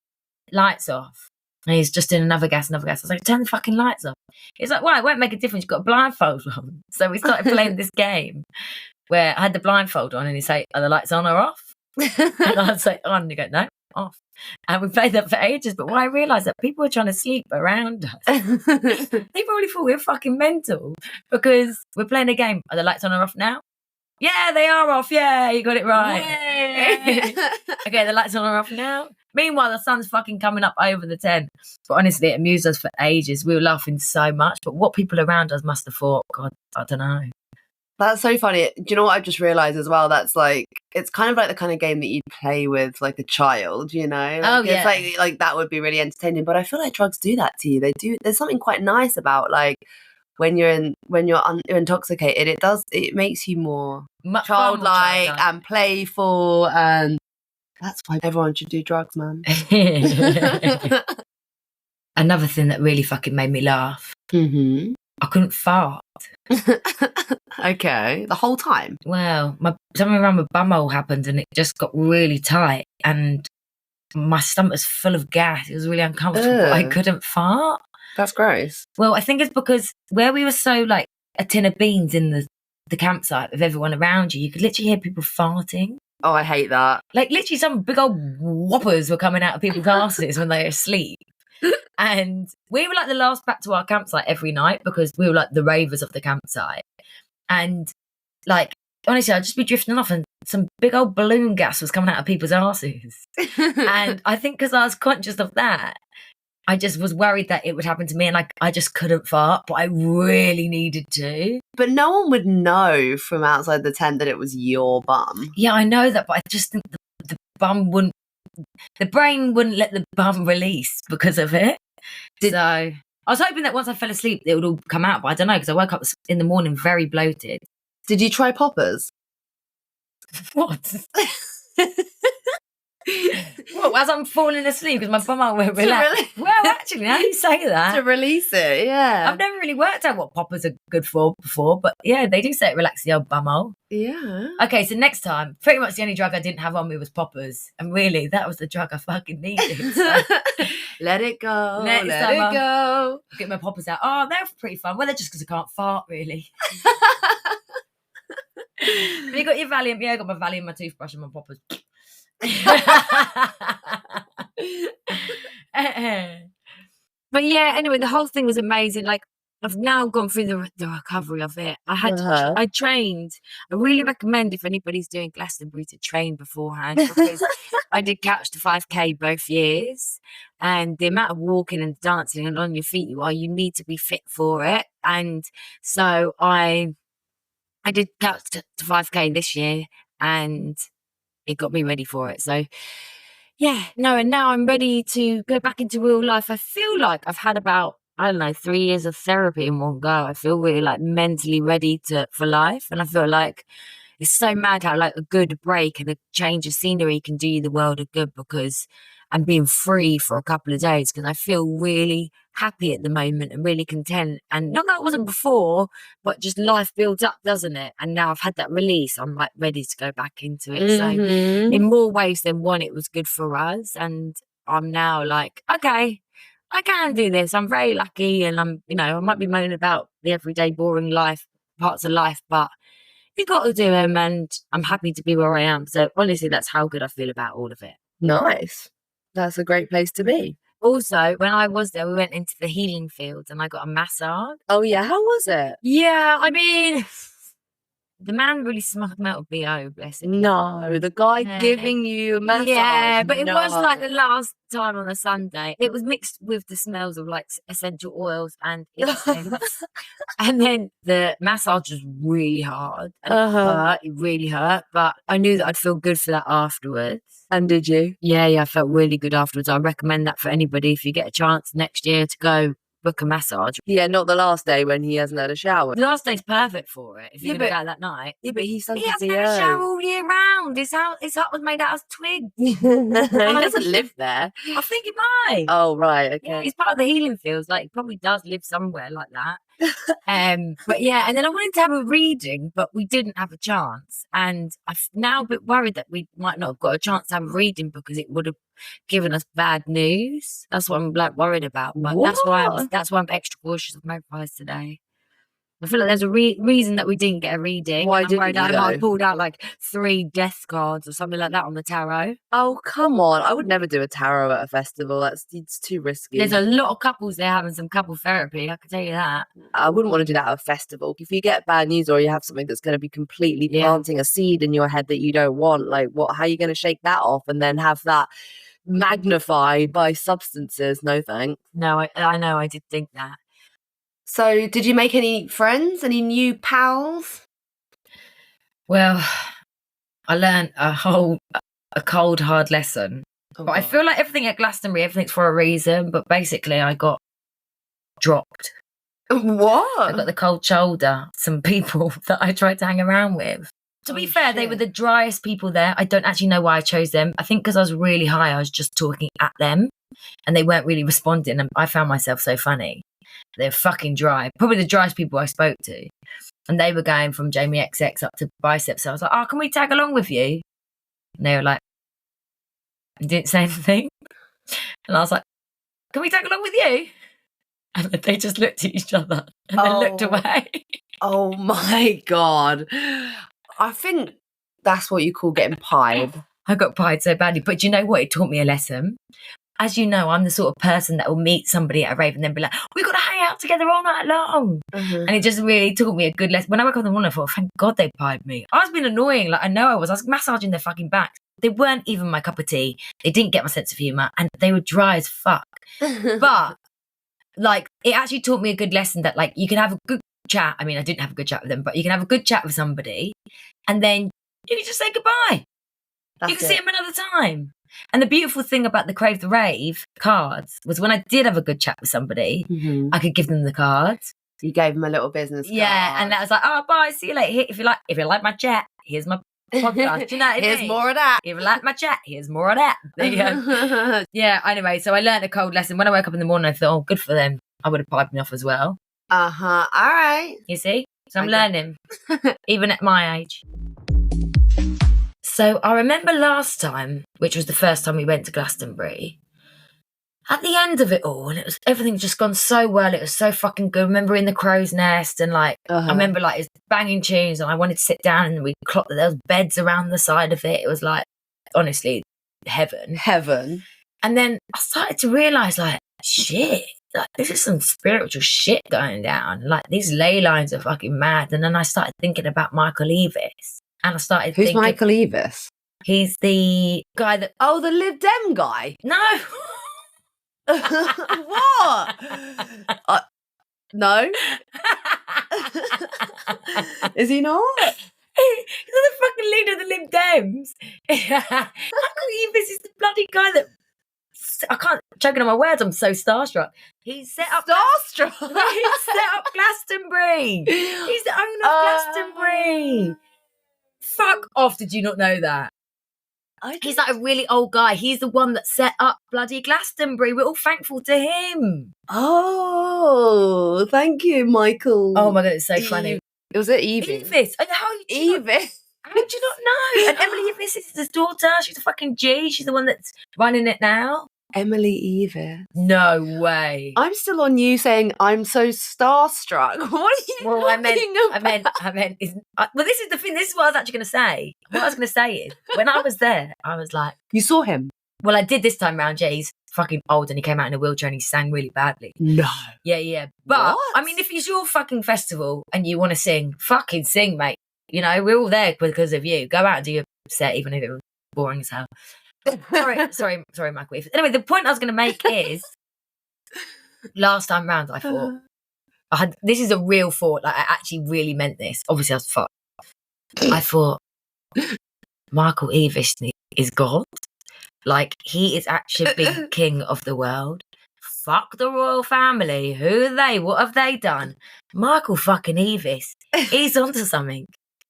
lights off? And he's just doing another gas. I was like, turn the fucking lights off. He's like, well, it won't make a difference. You've got a blindfold on. So we started playing this game where I had the blindfold on and he'd say, are the lights on or off? And I'd say, on. And he'd go, no, off. And we played that for ages. But when I realised that people were trying to sleep around us, they probably thought we were fucking mental because we're playing a game. Are the lights on or off now? Yeah, they are off. Yeah, you got it right. Okay, the lights on or off now. Meanwhile, the sun's fucking coming up over the tent. But honestly, it amused us for ages. We were laughing so much. But what people around us must have thought, God, I don't know. That's so funny. Do you know what I've just realised as well? That's like, it's kind of like the kind of game that you'd play with like a child, you know? Like, it's like that would be really entertaining. But I feel like drugs do that to you. They do. There's something quite nice about like when you're intoxicated. It makes you more childlike and playful, and that's why everyone should do drugs, man. Another thing that really fucking made me laugh. Mm-hmm. I couldn't fart. Okay, the whole time. Well, something around my bumhole happened and it just got really tight. And my stomach was full of gas. It was really uncomfortable. I Ugh. couldn't fart. That's gross. Well, I think it's because where we were so like a tin of beans in the campsite with everyone around you, you could literally hear people farting. Oh, I hate that. Like literally some big old whoppers were coming out of people's asses when they were asleep. And we were like the last back to our campsite every night because we were like the ravers of the campsite. And like, honestly, I'd just be drifting off and some big old balloon gas was coming out of people's asses. And I think because I was conscious of that, I just was worried that it would happen to me and like I just couldn't fart, but I really needed to. But no one would know from outside the tent that it was your bum. Yeah, I know that, but I just think the bum wouldn't, the brain wouldn't let the bum release because of it. So I was hoping that once I fell asleep, it would all come out, but I don't know because I woke up in the morning very bloated. Did you try poppers? What? Well, as I'm falling asleep because my bum won't relax. Well, actually, now you say that. To release it, yeah. I've never really worked out what poppers are good for before, but yeah, they do say it relaxes the old bumhole. Yeah. Okay, so next time, pretty much the only drug I didn't have on me was poppers. And really, that was the drug I fucking needed. So. Let it go. Next let time it go. Get my poppers out. Oh, they're pretty fun. Well, they're just because I can't fart, really. Have you got your Valium? Yeah, I got my Valium, my toothbrush, and my poppers. But yeah, anyway, the whole thing was amazing. Like, I've now gone through the recovery of it. I trained. I really recommend if anybody's doing Glastonbury to train beforehand because I did catch the 5K both years, and the amount of walking and dancing and on your feet you need to be fit for it. And so I did catch the 5K this year, and it got me ready for it. So yeah, no, and now I'm ready to go back into real life. I feel like I've had about, I don't know, 3 years of therapy in one go. I feel really like mentally ready for life. And I feel like it's so mad how like a good break and a change of scenery can do you the world of good because I'm being free for a couple of days because I feel really happy at the moment and really content. And not that it wasn't before, but just life builds up, doesn't it? And now I've had that release. I'm like ready to go back into it. So in more ways than one, it was good for us. And I'm now like, okay, I can do this. I'm very lucky. And I'm, I might be moaning about the everyday boring life, parts of life, but you got to do them. And I'm happy to be where I am. So honestly, that's how good I feel about all of it. Nice. That's a great place to be. Also, when I was there, we went into the healing fields and I got a massage. Oh, yeah. How was it? Yeah, I mean, the man really smelled BO, bless him. No, the guy giving you a massage. Yeah, but it was like the last time on a Sunday. It was mixed with the smells of like essential oils and incense. And then the massage was really hard. And it really hurt, but I knew that I'd feel good for that afterwards. And did you? Yeah, I felt really good afterwards. I recommend that for anybody if you get a chance next year to go book a massage. Yeah, not the last day when he hasn't had a shower. The last day's perfect for it if you're going to go that night. Yeah, but he hasn't had a shower all year round. His hut was made out of twigs. He doesn't live there. I think he might. Oh, right, okay. Yeah, he's part of the healing fields. Like, he probably does live somewhere like that. But yeah, and then I wanted to have a reading, but we didn't have a chance. And I'm now a bit worried that we might not have got a chance to have a reading because it would have given us bad news. That's what I'm like worried about. But that's why I'm extra cautious of my prize today. I feel like there's a reason that we didn't get a reading. Why didn't you? I pulled out like 3 death cards or something like that on the tarot. Oh, come on. I would never do a tarot at a festival. It's too risky. There's a lot of couples there having some couple therapy, I can tell you that. I wouldn't want to do that at a festival. If you get bad news or you have something that's going to be completely planting a seed in your head that you don't want, like how are you going to shake that off and then have that magnified by substances? No thanks. No, I know, I did think that. So did you make any friends, any new pals? Well, I learned a cold, hard lesson. Oh, but I feel like everything at Glastonbury, everything's for a reason. But basically, I got dropped. What? I got the cold shoulder. Some people that I tried to hang around with. To be fair, they were the driest people there. I don't actually know why I chose them. I think because I was really high, I was just talking at them. And they weren't really responding. And I found myself so funny. They're fucking dry. Probably the driest people I spoke to. And they were going from Jamie XX up to Bicep. So I was like, oh, can we tag along with you? And they were like, and didn't say anything. And I was like, can we tag along with you? And they just looked at each other and then looked away. Oh my God. I think that's what you call getting pied. I got pied so badly. But you know what? It taught me a lesson. As you know, I'm the sort of person that will meet somebody at a rave and then be like, we've got to hang out together all night long. Mhm. And it just really taught me a good lesson. When I woke up in the morning, I thought, thank God they pied me. I was being annoying. Like, I know I was massaging their fucking backs. They weren't even my cup of tea. They didn't get my sense of humour and they were dry as fuck. But like, it actually taught me a good lesson that like, you can have a good chat. I mean, I didn't have a good chat with them, but you can have a good chat with somebody and then you can just say goodbye. You can see them another time. And the beautiful thing about the Crave the Rave cards was when I did have a good chat with somebody, I could give them the cards. You gave them a little business card. Yeah, and that was like, oh, bye, see you later. If you like my chat, here's my podcast. Do you know what I Here's mean? more of that. If you like my chat, here's more of that. There you go. Yeah, anyway, so I learned a cold lesson. When I woke up in the morning, I thought, oh, good for them. I would have piped me off as well. Uh-huh. All right. You see? So I'm Okay. learning, even at my age. So I remember last time, which was the first time we went to Glastonbury, at the end of it all, and everything just gone so well. It was so fucking good. I remember in the crow's nest and like, I remember like it was banging tunes and I wanted to sit down and we clocked that there was beds around the side of it. It was like, honestly, heaven. Heaven. And then I started to realise like, shit, like this is some spiritual shit going down. Like these ley lines are fucking mad. And then I started thinking about Michael Evis. And I started Who's thinking... Michael Evis? He's the guy that... Oh, the Lib Dem guy? No! What? No? Is he not? He's the fucking leader of the Lib Dems. Michael Evis is the bloody guy that... I can't... Choking on my words, I'm so starstruck. He set up... Starstruck? He set up Glastonbury. He's the owner of Glastonbury. Fuck off, did you not know that? He's like a really old guy. He's the one that set up bloody Glastonbury. We're all thankful to him. Oh, thank you, Michael. Oh my God, it's so funny. Was it Evis? Evis. Evis. How did you not know? And Emily Evis is his daughter. She's a fucking G. She's the one that's running it now. Emily Evis. No way. I'm still on you saying I'm so starstruck. What are you Well, I meant. about? Well, this is the thing. This is what I was actually going to say. What I was going to say is, when I was there, I was like, You saw him? well, I did this time round. Jay's fucking old and he came out in a wheelchair and he sang really badly. No. Yeah. But, What? I mean, if it's your fucking festival and you want to sing, fucking sing, mate. You know, we're all there because of you. Go out and do your set, even if it was boring as hell. sorry, Michael. Anyway, the point I was going to make is, last time round, I thought, this is a real thought. Like, I actually really meant this. Obviously, I was fucked. I thought, Michael Evis is God. Like, he is actually big king of the world. Fuck the royal family. Who are they? What have they done? Michael fucking Evis. He's onto something.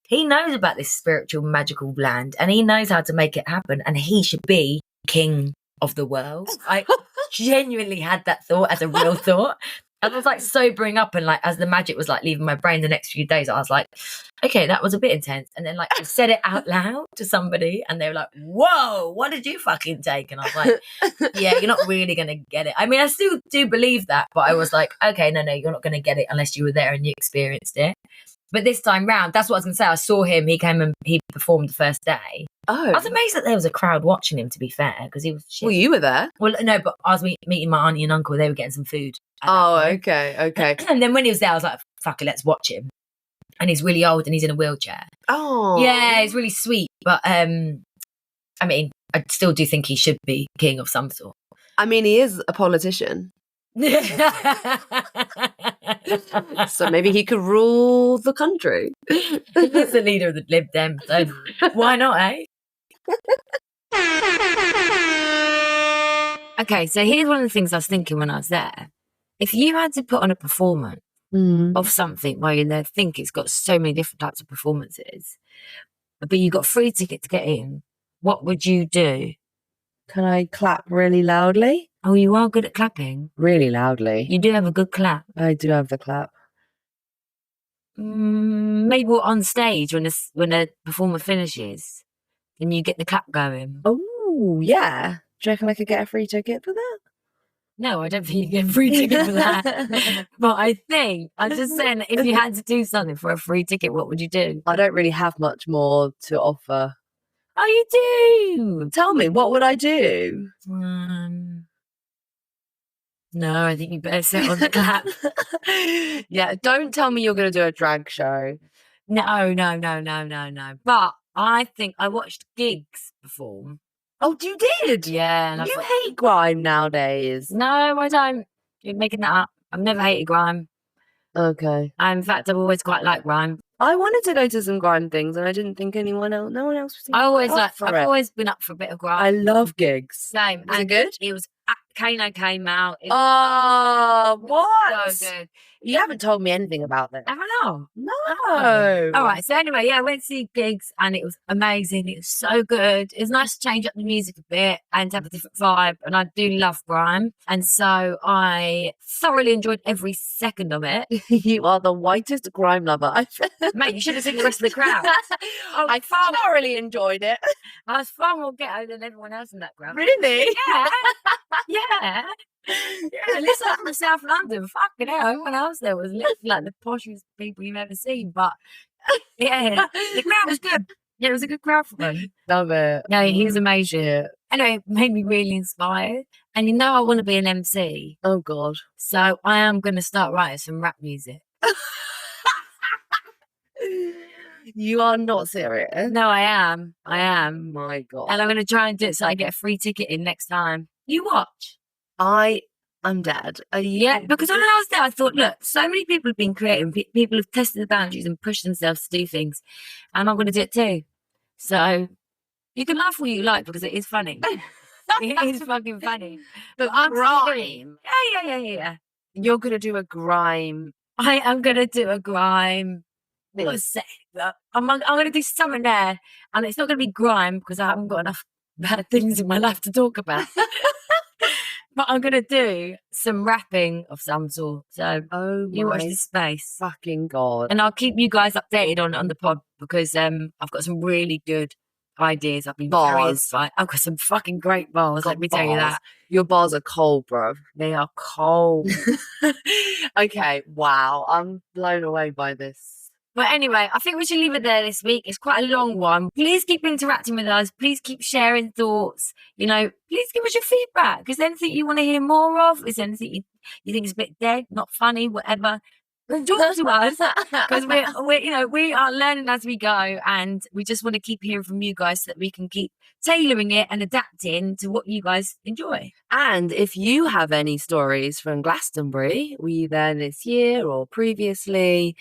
He knows about this spiritual, magical land and he knows how to make it happen and he should be king of the world. I genuinely had that thought as a real thought. And I was like sobering up and like as the magic was like leaving my brain the next few days, I was like, okay, that was a bit intense. And then like I said it out loud to somebody and they were like, whoa, what did you fucking take? And I was like, yeah, you're not really going to get it. I mean, I still do believe that, but I was like, okay, no, you're not going to get it unless you were there and you experienced it. But this time round, that's what I was going to say. I saw him. He came and he performed the first day. Oh. I was amazed that there was a crowd watching him, to be fair, because he was shit. Well, you were there. Well, no, but I was meeting my auntie and uncle. They were getting some food. Oh, okay. And then when he was there, I was like, fuck it, let's watch him. And he's really old and he's in a wheelchair. Oh. Yeah, he's really sweet. But, I mean, I still do think he should be king of some sort. I mean, he is a politician. So maybe he could rule the country. He's the leader of the Lib Dem, so why not, eh? Okay, so here's one of the things I was thinking when I was there. If you had to put on a performance of something while you're there, I think it's got so many different types of performances, but you got free ticket to get in, what would you do? Can I clap really loudly? Oh, you are good at clapping. Really loudly. You do have a good clap. I do have the clap. Maybe on stage when a performer finishes and you get the clap going. Oh, yeah. Do you reckon I could get a free ticket for that? No, I don't think you get a free ticket for that. But I think, I'm just saying, that if you had to do something for a free ticket, what would you do? I don't really have much more to offer. Oh, you do? Tell me, what would I do? No, I think you better sit on the clap. Yeah, don't tell me you're going to do a drag show. No. But I think I watched gigs perform. Oh, you did? Yeah. And You hate grime nowadays. No, I don't. You're making that up. I've never hated grime. Okay. In fact, I've always quite liked grime. I wanted to go to some grime things, and I didn't think no one else was. I've always been up for a bit of grime. I love gigs. Same. Was it good? It was. Kano came out. Oh, what? So good. You haven't told me anything about this. Have I not? No. All right. So anyway, yeah, I went to see gigs and it was amazing. It was so good. It was nice to change up the music a bit and to have a different vibe. And I do love grime. And so I thoroughly enjoyed every second of it. You are the whitest grime lover. Mate, you should have seen the rest of the crowd. I thoroughly enjoyed it. I was far more ghetto than everyone else in that crowd. Really? Yeah. Yeah. Yeah, listen, I'm from South London. Fucking hell, everyone else there was literally like the poshest people you've ever seen. But yeah, the crowd was good. Yeah, it was a good crowd for me. Love it. No, he was amazing. Anyway, it made me really inspired. And you know, I want to be an MC. Oh, God. So I am going to start writing some rap music. You are not serious. No, I am. I am. My God. And I'm going to try and do it so I get a free ticket in next time. You watch. I'm dead. Yeah, because when I was there, I thought, look, so many people have been creative. People have tested the boundaries and pushed themselves to do things. And I'm going to do it too. So you can laugh what you like because it is funny. It is fucking funny. But I'm grime. Yeah. You're going to do a grime. I am going to do a grime. I'm going to do something there. And it's not going to be grime because I haven't got enough bad things in my life to talk about. But I'm going to do some rapping of some sort. So you watch this space. Fucking God. And I'll keep you guys updated on the pod because I've got some really good ideas. I've been bars. I've got some fucking great bars. Let me tell you that. Your bars are cold, bro. They are cold. Okay. Wow. I'm blown away by this. But anyway, I think we should leave it there this week. It's quite a long one. Please keep interacting with us. Please keep sharing thoughts. You know, please give us your feedback. Is there anything you want to hear more of? Is there anything you think is a bit dead, not funny, whatever? Talk to us because we are learning as we go, and we just want to keep hearing from you guys so that we can keep tailoring it and adapting to what you guys enjoy. And if you have any stories from Glastonbury, were you there this year or previously,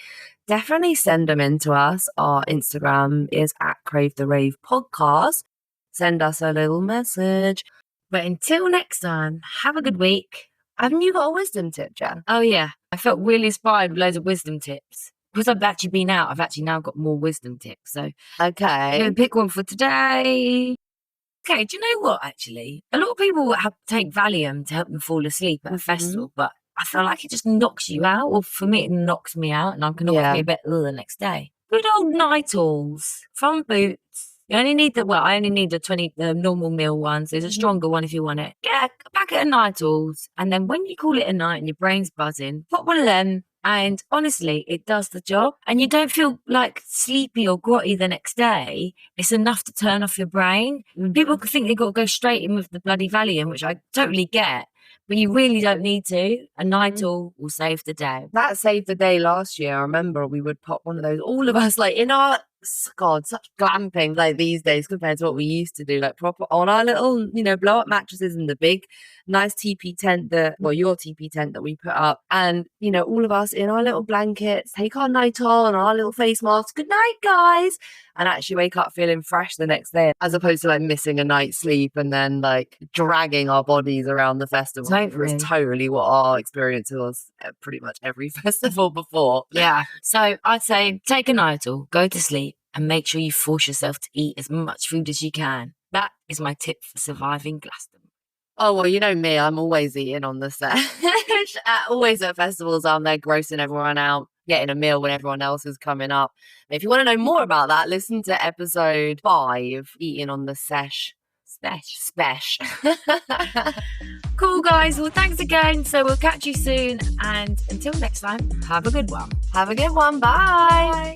definitely send them in to us. Our Instagram is at Crave the Rave Podcast. Send us a little message. But until next time, have a good week. Haven't you got a wisdom tip, Jen? Oh, yeah. I felt really inspired with loads of wisdom tips. Because I've actually been out, I've actually now got more wisdom tips. So okay, I'm going to pick one for today. Okay, do you know what, actually? A lot of people take Valium to help them fall asleep at a festival, but I feel like it just knocks you out. Or for me, it knocks me out, and I can always be a bit ill the next day. Good old Nitals from Boots. You only need I only need the normal meal ones. There's a stronger one if you want it. Get a packet of Nitals, and then when you call it a night and your brain's buzzing, pop one of them. And honestly, it does the job. And you don't feel like sleepy or grotty the next day. It's enough to turn off your brain. People think they've got to go straight in with the bloody Valium, which I totally get. But you really don't need to. A Nital will save the day. That saved the day last year. I remember we would pop one of those, all of us, like in our, God, such glamping like these days compared to what we used to do, like proper on our little, blow up mattresses in the big, nice teepee tent your teepee tent that we put up. And, all of us in our little blankets, take our Nital and our little face masks. Good night, guys. And actually wake up feeling fresh the next day, as opposed to like missing a night's sleep and then like dragging our bodies around the festival. Totally. It's totally what our experience was at pretty much every festival before. Yeah. So I'd say take a Nital, go to sleep, and make sure you force yourself to eat as much food as you can. That is my tip for surviving Glastonbury. Oh, well, you know me, I'm always eating on the set. Always at festivals, I'm there grossing everyone out, getting a meal when everyone else is coming up. If you want to know more about that, listen to episode 5, Eating on the Sesh. Spesh. Cool, guys. Well, thanks again. So we'll catch you soon. And until next time, have a good one. Have a good one. Bye. Bye.